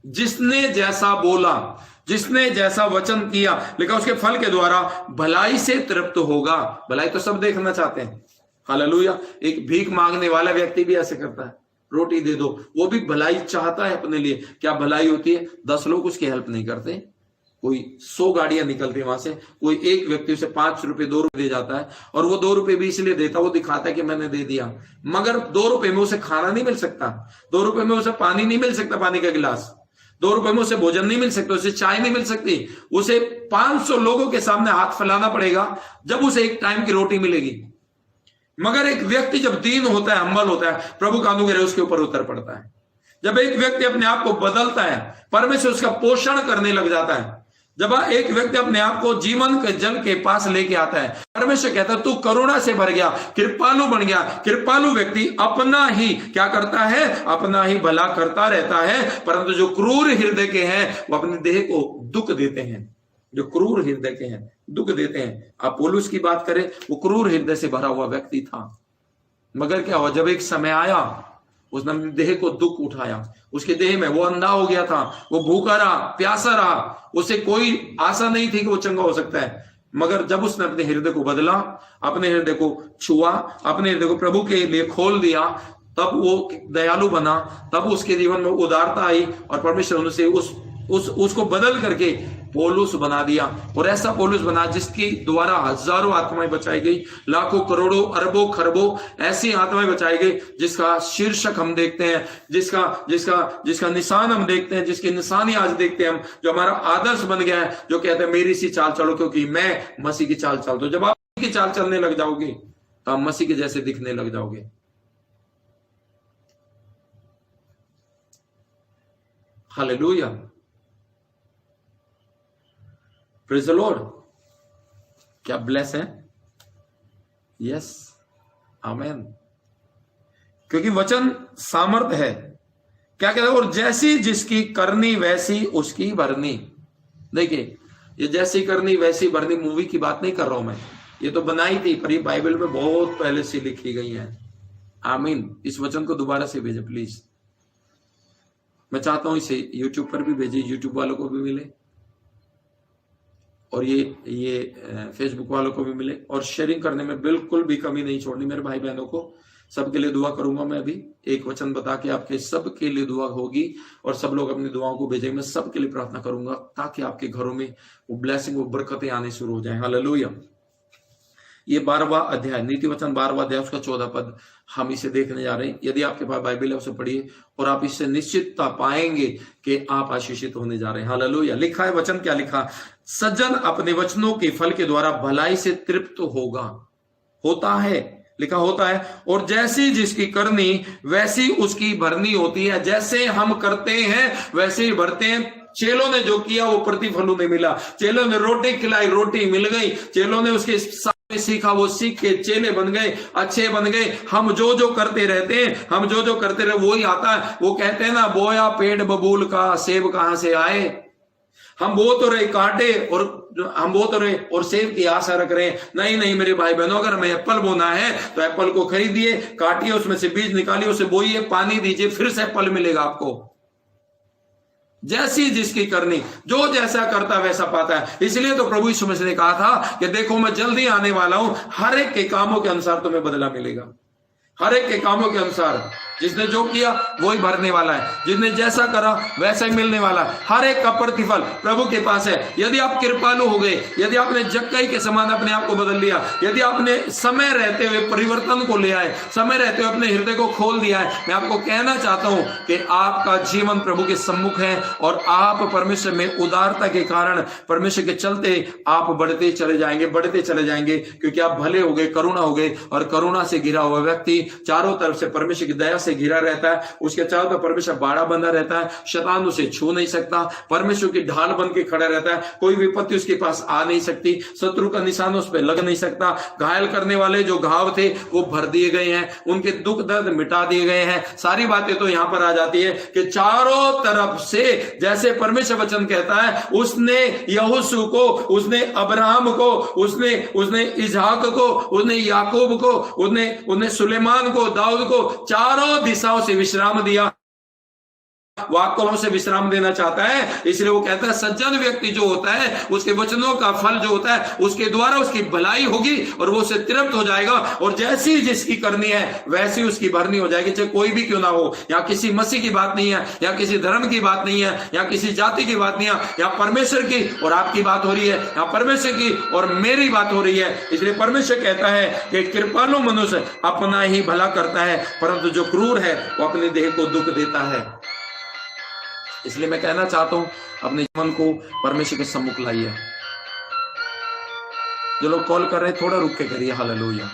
जिसने जैसा बोला, जिसने जैसा वचन किया, लिखा उसके फल के द्वारा भलाई से तृप्त होगा। भलाई तो सब देखना चाहते हैं। हालेलुया। एक भीख मांगने वाला व्यक्ति भी ऐसे करता है, रोटी दे दो, वो भी भलाई चाहता है अपने लिए। क्या भलाई होती है? 10 लोग उसकी हेल्प नहीं करते, कोई 100 गाड़ियां निकलती है वहां से, कोई एक व्यक्ति उसे 5 रुपए 2 रुपए दे जाता है, और वो 2 रुपए भी इसलिए देता है, वो दिखाता है कि मैंने दे दिया, मगर 2 रुपए में उसे खाना नहीं मिल सकता, 2 रुपए में उसे पानी नहीं मिल सकता, पानी का गिलास, 2 रुपए में उसे भोजन नहीं मिल सकता, उसे चाय नहीं मिल सकती, उसे 500 लोगों के सामने हाथ फैलाना पड़ेगा जब उसे एक टाइम की रोटी मिलेगी। मगर एक व्यक्ति जब दीन होता है, हम्बल होता है, प्रभु का अनुग्रह उसके ऊपर उतर पड़ता है। जब एक व्यक्ति अपने आप को बदलता है, परमेश्वर उसका पोषण करने लग जाता है। जब एक व्यक्ति अपने आप को जीवन के जल के पास लेके आता है, परमेश्वर कहता है तू करुणा से भर गया, कृपालु बन गया। कृपालु व्यक्ति अपना ही क्या करता है? अपना ही भला करता रहता है, परंतु जो क्रूर हृदय के हैं वो अपने देह को दुख देते हैं। जो क्रूर हृदय के हैं दुख देते हैं। आप पौलुस की बात करें, वो क्रूर हृदय से भरा हुआ व्यक्ति था, मगर क्या हुआ? जब एक समय आया, उसने अपने देह को दुख उठाया, उसके देह में वो अंधा हो गया था, वो भूखा रहा, प्यासा रहा, उसे कोई आशा नहीं थी कि वो चंगा हो सकता है। मगर जब उसने अपने हृदय को बदला, अपने हृदय को छुआ, अपने हृदय को प्रभु के लिए खोल दिया, तब वो दयालु बना, तब उसके जीवन में उदारता आई, और परमेश्वर उनसे उसको बदल करके पौलुस बना दिया। और ऐसा पौलुस बना जिसकी द्वारा हजारों आत्माएं बचाई गई, लाखों करोड़ों अरबों खरबों ऐसी आत्माएं बचाई गई, जिसका शीर्षक हम देखते हैं, जिसका निशान हम देखते हैं, जिसकी निशानी आज देखते हैं हम, जो हमारा आदर्श बन गया है, जो कहते हैं मेरी सी चाल चलो क्योंकि मैं मसीह की चाल चलता हूं। जब आप मसीह की चाल चलने लग जाओगे तो आप मसीह के जैसे दिखने लग जाओगे। Hallelujah, praise the Lord. क्या ब्लेस है? यस, आमेन। क्योंकि वचन सामर्थ है। क्या कहता है? और जैसी जिसकी करनी वैसी उसकी भरनी। देखिए, ये जैसी करनी वैसी भरनी मूवी की बात नहीं कर रहा हूं मैं, ये तो बनाई थी, पर ये बाइबल में बहुत पहले से लिखी गई है। आमीन। इस वचन को दोबारा से भेजे प्लीज। मैं चाहता हूं इसे यूट्यूब पर भी भेजिए, यूट्यूब वालों को भी मिले, और ये फेसबुक वालों को भी मिले, और शेयरिंग करने में बिल्कुल भी कमी नहीं छोड़नी मेरे भाई बहनों को। सबके लिए दुआ करूंगा मैं अभी, एक वचन बता के आपके सबके लिए दुआ होगी, और सब लोग अपनी दुआओं को भेजेंगे। मैं सबके लिए प्रार्थना करूंगा ताकि आपके घरों में वो ब्लेसिंग, वो बरकतें आने शुरू हो जाए। हालेलुया। ये 12वां अध्याय, नीति वचन 12वां अध्याय, उसका 14 पद हम इसे देखने जा रहे हैं। यदि आपके पास बाइबल है उसे पढ़िए, और आप इससे निश्चितता पाएंगे कि आप आशीषित होने जा रहे हैं। हालेलुया। लिखा है वचन, क्या लिखा? सज्जन अपने वचनों के फल के द्वारा भलाई से तृप्त होगा, होता है, लिखा होता है। और जैसी जिसकी करनी वैसी उसकी भरनी होती है। जैसे हम करते हैं वैसे ही भरते हैं। चेलों ने जो किया वो प्रतिफल उन्हें मिला। चेलों ने रोटी खिलाई, रोटी मिल गई। चेलों ने उसके सामने सीखा, वो सीख के चेले बन गए, अच्छे बन गए। हम जो जो करते रहते हैं, हम जो जो करते रहे वही आता है। वो कहते हैं ना, बोया पेड़ बबूल का, सेब कहां से आए। हम बो तो रहे कांटे, और हम बो तो रहे और सेब की आशा रख रहे हैं। नहीं मेरे भाई बहनों, अगर हमें एप्पल बोना है तो एप्पल को खरीदिए, काटिए, उसमें से बीज निकालिए, उसे बोइए, पानी दीजिए, फिर से एप्पल मिलेगा आपको। जैसी जिसकी करनी, जो जैसा करता वैसा पाता है। इसलिए तो प्रभु यीशु मसीह ने कहा था कि देखो मैं जल्दी आने वाला हूं, हर एक के कामों के अनुसार तुम्हें बदला मिलेगा। हर एक के कामों के अनुसार, जिसने जो किया वही भरने वाला है, जिसने जैसा करा वैसा ही मिलने वाला है। हर एक का प्रतिफल प्रभु के पास है। यदि आप कृपालु हो गए, यदि आपने जक्कई के समान अपने आप को बदल लिया, यदि आपने समय रहते हुए परिवर्तन को ले आए, समय रहते हुए अपने हृदय को खोल दिया है, मैं आपको कहना चाहता हूं कि आपका जीवन प्रभु के सम्मुख है, और आप परमेश्वर में उदारता के कारण, परमेश्वर के चलते आप बढ़ते चले जाएंगे, बढ़ते चले जाएंगे, क्योंकि आप भले हो गए, करुणा हो गए। और करुणा से घिरा हुआ व्यक्ति, चारों तरफ से परमेश्वर की दया से घिरा रहता है, उसके चारों तरफ परमेश्वर बाड़ा बंधा रहता है, शैतान उसे छू नहीं सकता, परमेश्वर की ढाल बन के खड़ा रहता है, कोई विपत्ति उसके पास आ नहीं सकती, शत्रु का निशान उस पर लग नहीं सकता। घायल करने वाले जो घाव थे वो भर दिए गए हैं, उनके दुख दर्द मिटा दिए गए हैं। सारी बातें तो यहां पर आ जाती है कि चारों तरफ से, जैसे परमेश्वर वचन कहता है, उसने यहोशू को, उसने अब्राहम को, उसने इजहाक को, उसने याकूब को, उसने सुलेमान को, दाऊद को चारों दिशाओं से विश्राम दिया। वो आपको हमसे विश्राम देना चाहता है, इसलिए वो कहता है सज्जन व्यक्ति जो होता है उसके वचनों का फल जो होता है उसके द्वारा उसकी भलाई होगी और वो उससे तृप्त हो जाएगा, और जैसी जिसकी करनी है वैसी उसकी भरनी हो जाएगी, चाहे कोई भी क्यों ना हो। या किसी मसीह की बात नहीं है, या किसी धर्म की बात नहीं है, या किसी जाति की बात नहीं है, या परमेश्वर की और आपकी बात हो रही है, या परमेश्वर की और मेरी बात हो रही है। इसलिए परमेश्वर कहता है कि कृपालु मनुष्य अपना ही भला करता है, परंतु जो क्रूर है वो अपने देह को दुख देता है। इसलिए मैं कहना चाहता हूं, अपने जीवन को परमेश्वर के सम्मुख लाइए। जो लोग कॉल कर रहे हैं थोड़ा रुक के करिए। हालेलुया।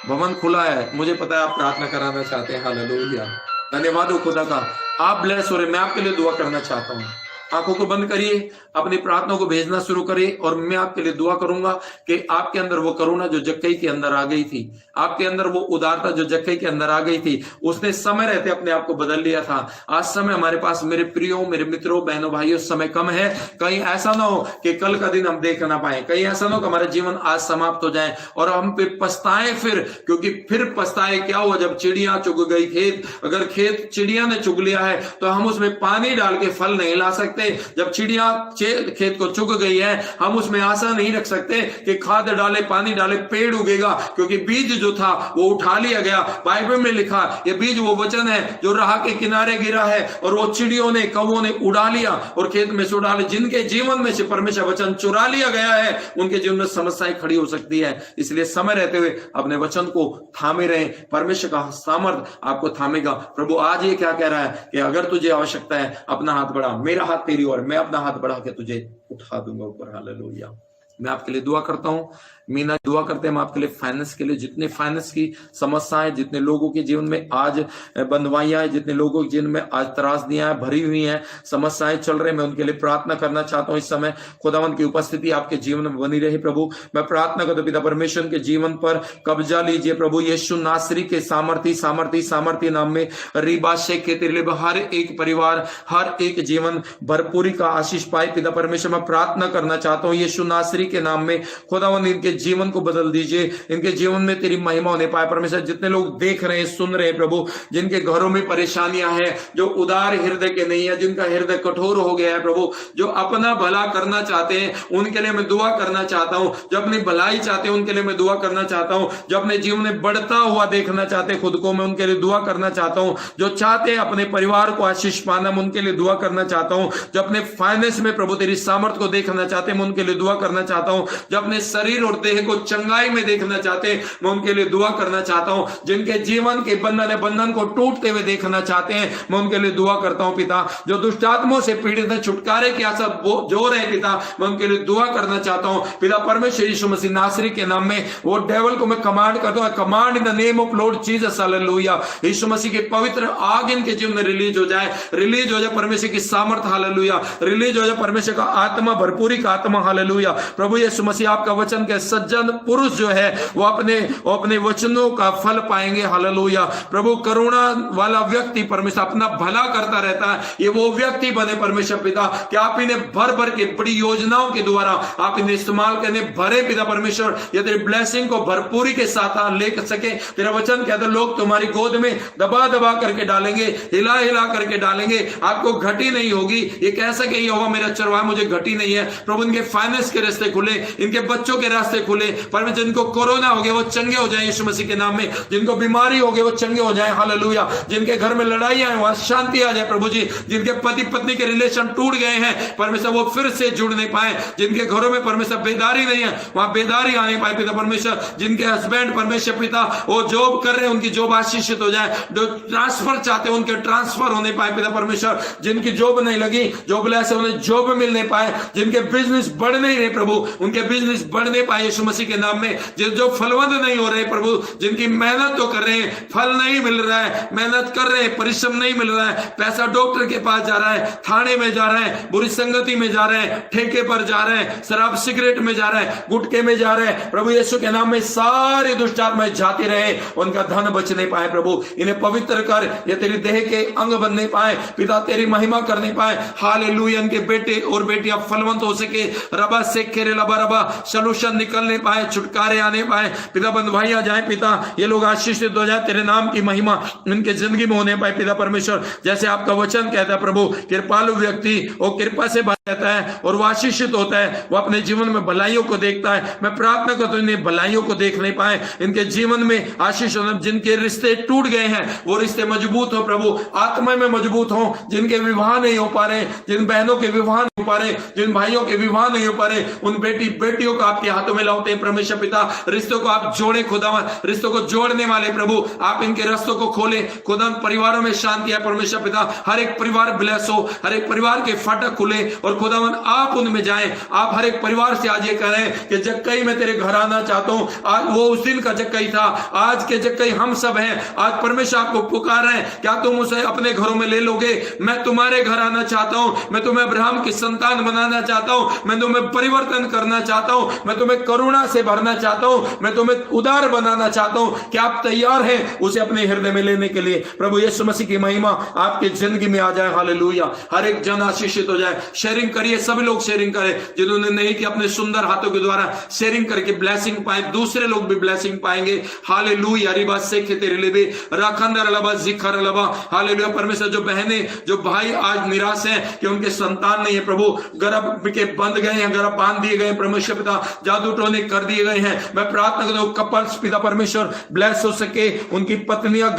भवन खुला है, मुझे पता है आप प्रार्थना कराना चाहते हैं। हालेलुया। धन्यवाद हो खुदा का, आप ब्लेस हो रहे। मैं आपके लिए दुआ करना चाहता हूं। आंखों को बंद करिए, अपनी प्रार्थना को भेजना शुरू करिए, और मैं आपके लिए दुआ करूंगा कि आपके अंदर वो करुणा जो जक्कई के अंदर आ गई थी, आपके अंदर वो उदारता जो जक्कई के अंदर आ गई थी, उसने समय रहते अपने आप को बदल लिया था। आज समय हमारे पास, मेरे प्रियो, मेरे मित्रों, बहनों, भाइयों, समय कम है। कहीं ऐसा ना हो कि कल का दिन हम देख ना पाए, कहीं ऐसा ना हो कि हमारा जीवन आज समाप्त हो जाए और हम फिर पछताएं। क्योंकि फिर पछताए क्या हुआ, जब चिड़िया चुग गई खेत। अगर खेत चिड़िया ने चुग लिया है तो हम उसमें पानी डाल के फल नहीं ला सकते। जब चिड़िया खेत को चुग गई है, हम उसमें आशा नहीं रख सकते कि खाद डाले, पानी डाले, पेड़ उगेगा, क्योंकि बीज जो था वो उठा लिया गया। बाइबल में लिखा, ये बीज वो वचन है जो राह के किनारे गिरा है और वो चिड़ियों ने, कौवों ने उड़ा लिया और खेत में से उड़ा लिया। जिनके जीवन में से परमेश्वर वचन चुरा लिया गया है, उनके जीवन में समस्याएं खड़ी हो सकती है। इसलिए समय रहते हुए अपने वचन को थामे रहे, परमेश्वर का सामर्थ आपको थामेगा। प्रभु आज ये क्या कह रहा है कि अगर तुझे आवश्यकता है, अपना हाथ बढ़ा, मेरा हाथ तेरी ओर, मैं अपना हाथ बढ़ा के तुझे उठा दूंगा ऊपर। हालेलुया। मैं आपके लिए दुआ करता हूं। मीना दुआ करते हैं हम आपके लिए, फाइनेंस के लिए। जितने फाइनेंस की समस्याएं, जितने लोगों के जीवन में आज बंधवाइयां हैं, जितने लोगों के जीवन में आज त्रासदियां हैं, भरी हुई हैं, समस्याएं चल रहे हैं, मैं उनके लिए प्रार्थना करना चाहता हूं। इस समय खुदावंत की उपस्थिति आपके जीवन में बनी रहे। प्रभु मैं प्रार्थना करता हूं, पिता परमेश्वर के जीवन पर कब्जा लीजिए प्रभु यीशु नासरी के सामर्थी नाम में। रीबा शेख के तेरे लिए हर एक परिवार, हर एक जीवन भरपूरी का आशीष पाए। पिता परमेश्वर मैं प्रार्थना करना चाहता हूं यीशु नासरी के नाम में। खुदावंत इनके जीवन को बदल दीजिए, इनके जीवन में तेरी महिमा होने पाए। परमेश्वर जितने लोग देख रहे हैं, सुन रहे हैं प्रभु, जिनके घरों में परेशानियां हैं, जो उदार हृदय के नहीं है, जिनका हृदय कठोर हो गया है प्रभु, जो अपना भला करना चाहते हैं, उनके लिए मैं दुआ करना चाहता हूं। जो अपनी भलाई चाहते हैं उनके लिए मैं दुआ करना चाहता हूं। जो अपने जीवन में बढ़ता हुआ देखना चाहते हैं खुद को, मैं उनके लिए दुआ करना चाहता हूं। जो चाहते हैं अपने परिवार को आशीष पाना, मैं उनके लिए दुआ करना चाहता हूं। जो अपने फाइनेंस में प्रभु तेरी सामर्थ को देखना चाहते हैं, मैं उनके लिए दुआ करना चाहता हूं। जो अपने शरीर और देह को चंगाई में देखना चाहते हैं, मैं उनके लिए दुआ करना चाहता हूं। जिनके जीवन के बंधन को टूटते हुए देखना चाहते हैं, मैं उनके लिए दुआ करता हूं पिता। जो दुष्ट आत्माओं से पीड़ित है, छुटकारे की आशा जोर है पिता, मैं उनके लिए दुआ करना चाहता हूं पिता परमेश्वर यीशु मसीह नासरी के नाम में। वो डेविल को मैं कमांड करता हूं, command in the name of Lord Jesus hallelujah. Yeshu Masih की पवित्र आग इनके जीवन में रिलीज हो जाए, रिलीज हो जाए परमेश्वर की सामर्थ हालेलुया, रिलीज हो जाए परमेश्वर का आत्मा, भरपूरी का आत्मा हालेलुया। प्रभु यीशु मसीह आपका वचन के सज्जन पुरुष जो है वो अपने वचनों का फल पाएंगे हालेलुया। प्रभु करुणा वाला व्यक्ति परमेश्वर अपना भला करता रहता है, ये वो व्यक्ति बने परमेश्वर पिता कि आप इन्हें भर के बड़ी योजनाओं के द्वारा आप इन्हें इस्तेमाल करने भरे पिता परमेश्वर। ये तेरी ब्लेसिंग को भरपूरी के साथ ले सके। तेरा वचन कहता है लोग तुम्हारी गोद में दबा दबा करके डालेंगे, हिला हिला करके डालेंगे, आपको घटी नहीं होगी। ये कह सके यहोवा मेरा चरवाहा, मुझे घटी नहीं है। प्रभु इनके फाइनेंस के रास्ते खुले, इनके बच्चों के रास्ते खुले परमेश्वर। जिनको कोरोना हो गया वो चंगे हो जाए यीशु मसीह के नाम में, जिनको बीमारी हो गई वो चंगे हो जाए हालेलुया। जिनके घर में लड़ाइयां हैं वहां शांति आ जाए प्रभु जी। जिनके पति पत्नी के रिलेशन टूट गए हैं परमेश्वर वो फिर से जुड़ नहीं पाए, जिनके घरों में परमेश्वर बेदारी नहीं है वहां बेदारी आने पाए पिता परमेश्वर। जिनके हस्बैंड परमेश्वर पिता वो जॉब कर रहे हैं उनकी जॉब आशीषित हो जाए, जो ट्रांसफर चाहते हैं उनके ट्रांसफर होने पाए पिता परमेश्वर। जिनकी जॉब नहीं लगी, जॉबलेस है, उन्हें जॉब मिल नहीं पाए, जिनके बिजनेस बढ़ नहीं रहे प्रभु उनके बिजनेस बढ़ नहीं पाए यीशु मसीह के नाम में, जो फलवंत नहीं हो रहे प्रभु, जिनकी मेहनत तो कर रहे हैं, फल नहीं मिल रहा है, मेहनत कर रहे हैं, परिश्रम नहीं मिल रहा है, पैसा डॉक्टर के पास जा रहा है, थाने में जा रहे हैं, बुरी संगति में जा रहे हैं, ठेके पर जा रहे हैं, शराब सिगरेट में जा रहे हैं, गुटके में जा रहे हैं, प्रभु यीशु के नाम में सारे दुष्ट आत्माएं जाती रहे, उनका धन बच नहीं पाए प्रभु, इन्हें पवित्र कर, ये तेरी देह के अंग बन नहीं पाए पिता, तेरी महिमा कर नहीं पाए। हालेलुया, इनके बेटे और बेटियां फलवंत हो सके, रबा से खेरे लबा रबा सलूशन निकलने पाए, छुटकारे आने पाए पिता, बंधुआइयां जाए पिता, ये लोग आशीषित हो जाए, तेरे नाम की महिमा इनके जिंदगी में होने पाए पिता परमेश्वर। जैसे आपका वचन कहता है प्रभु, कृपालु व्यक्ति वो कृपा से भरा रहता है और वो आशीषित होता है, वो अपने जीवन में भलाइयों को देखता है। मैं प्रार्थना करता हूं इन्हें भलाइयों को देख नहीं पाए, इनके जीवन में आशीष होना, जिनके रिश्ते टूट गए हैं वो रिश्ते मजबूत हो प्रभु, आत्मा में मजबूत हो, जिनके विवाह नहीं हो पा रहे, जिन बहनों के विवाह नहीं हो पा रहे, जिन भाइयों के विवाह नहीं हो पा रहे, उन बेटियों को आपके हाथों में लाते हैं परमेश्वर पिता, रिश्तों को आप जोड़े खुदावन, रिश्तों को जोड़ने वाले प्रभु आप इनके रास्तों को खोले खुदावन, परिवारों में शांति है परमेश्वर पिता, हर एक परिवार ब्लेस हो, हर एक परिवार के फाटक खुले और खुदावन आप उनमें जाएं, आप हर एक परिवार से आज ये करें कि जक्कई मैं तेरे घर आना चाहता हूं, आज वो उस दिन का जक्कई था, आज के जक्कई हम सब हैं, आज परमेश्वर आपको पुकार रहे हैं, क्या तुम उसे अपने घरों में ले लोगे? मैं तुम्हारे घर आना चाहता हूं, मैं तुम्हें अब्राहम की संतान बनाना चाहता हूं, मैं तुम्हें परिवर्तन करना चाहता हूं, मैं तुम्हें करुणा से भरना चाहता हूं, मैं तुम्हें उदार बनाना चाहता हूं। क्या आप तैयार हैं उसे अपने हृदय में लेने के लिए? प्रभु यीशु मसीह की महिमा आपकी जिंदगी में आ जाए, हालेलुया, हर एक जन आशीषित हो जाए। शेयरिंग करिए, सभी लोग शेयरिंग करें, जिन्होंने नहीं कि अपने सुंदर हाथों के द्वारा शेयरिंग करके ब्लेसिंग पाए, दूसरे लोग भी ब्लेसिंग पाएंगे। हालेलुया, रिबा से तेरे लिए राखंदर लबा जिखर लबा, हालेलुया। परमेश्वर, जो बहनें जो भाई आज निराश हैं कि उनके संतान नहीं है प्रभु, गर्भ के बंद गए हैं, गर्भ बांध दिए गए परमेश्वर पिता, जादू टोने कर दिए गए हैं, मैं प्रार्थना करता हूं कपल्स पिता परमेश्वर ब्लेस हो सके, उनकी पत्नियां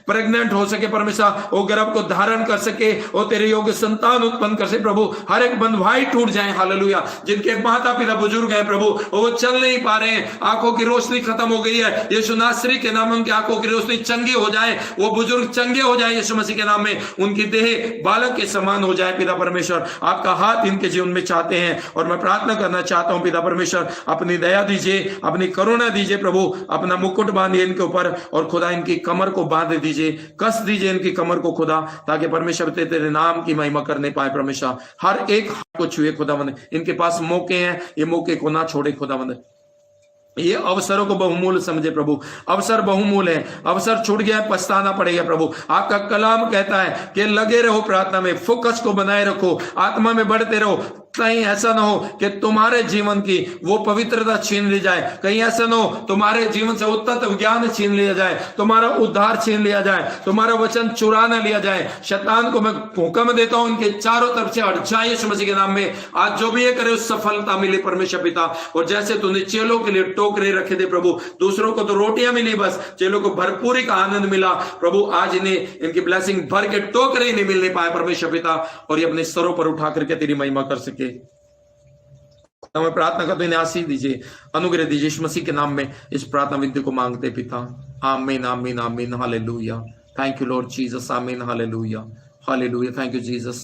प्रेग्नेंट हो सके परमेश्वर, वो गर्भ को धारण कर सके, वो तेरे योग्य संतान उत्पन्न कर सके प्रभु, हर एक बंधुआई टूट जाए, हालेलुया। जिनके माता पिता बुजुर्ग हैं प्रभु, वो चल नहीं पा रहे हैं, आंखों की रोशनी खत्म हो गई है, यीशु नासरी के नाम में उनकी आंखों की रोशनी चंगी हो जाए, वो बुजुर्ग चंगे हो जाए यीशु मसीह के नाम में, उनकी देह बालक के समान हो जाए पिता परमेश्वर। आपका हाथ इनके जीवन में चाहते हैं और मैं प्रार्थना करना चाहता हूं पिता परमेश्वर, अपनी दया दीजिए, अपनी करुणा दीजिए प्रभु, अपना मुकुट बांधिए इनके ऊपर और खुदा इनकी कमर को बांध दीजिए, कस दीजिए इनकी कमर को खुदा, ताकि परमेश्वर तेरे नाम की महिमा करने पाए परमेश्वर। हर एक हाथ को छुए खुदावंद, इनके पास मौके हैं, ये मौके को ना छोड़े खुदावंद, ये अवसरों को बहुमूल्य समझे प्रभु, अवसर बहुमूल्य है, अवसर छूट गया है, पछताना पड़ेगा प्रभु। आपका कलाम कहता है कि लगे रहो प्रार्थना में, फोकस को बनाए रखो, आत्मा में बढ़ते रहो, कहीं ऐसा ना हो कि तुम्हारे जीवन की वो पवित्रता छीन ली जाए, कहीं ऐसा ना हो तुम्हारे जीवन से उत्तम ज्ञान छीन लिया जाए, तुम्हारा उद्धार छीन लिया जाए, तुम्हारा वचन चुरा न लिया जाए। शैतान को मैं हुक्म देता हूं इनके चारों तरफ से हट जाए यीशु मसीह के नाम में। आज जो भी ये करे उस सफलता मिले परमेश्वर पिता, और जैसे तूने चेलों के लिए टोकरे रखे थे प्रभु, दूसरों को तो रोटियां मिली, बस चेलों को भरपूरी का आनंद मिला प्रभु, आज इन्हें इनकी ब्लेसिंग भर के टोकरे नहीं मिलने पाए परमेश्वर पिता, और ये अपने सरों पर उठा करके तेरी महिमा कर सके। मैं प्रार्थना करता हूं इन्हें आशीष दीजिए, अनुग्रह दीजिए, इस मसीह के नाम में इस प्रार्थना विनती को मांगते पिता, आमीन आमीन आमीन, hallelujah. Thank you Lord Jesus, आमीन, hallelujah hallelujah, thank you Jesus.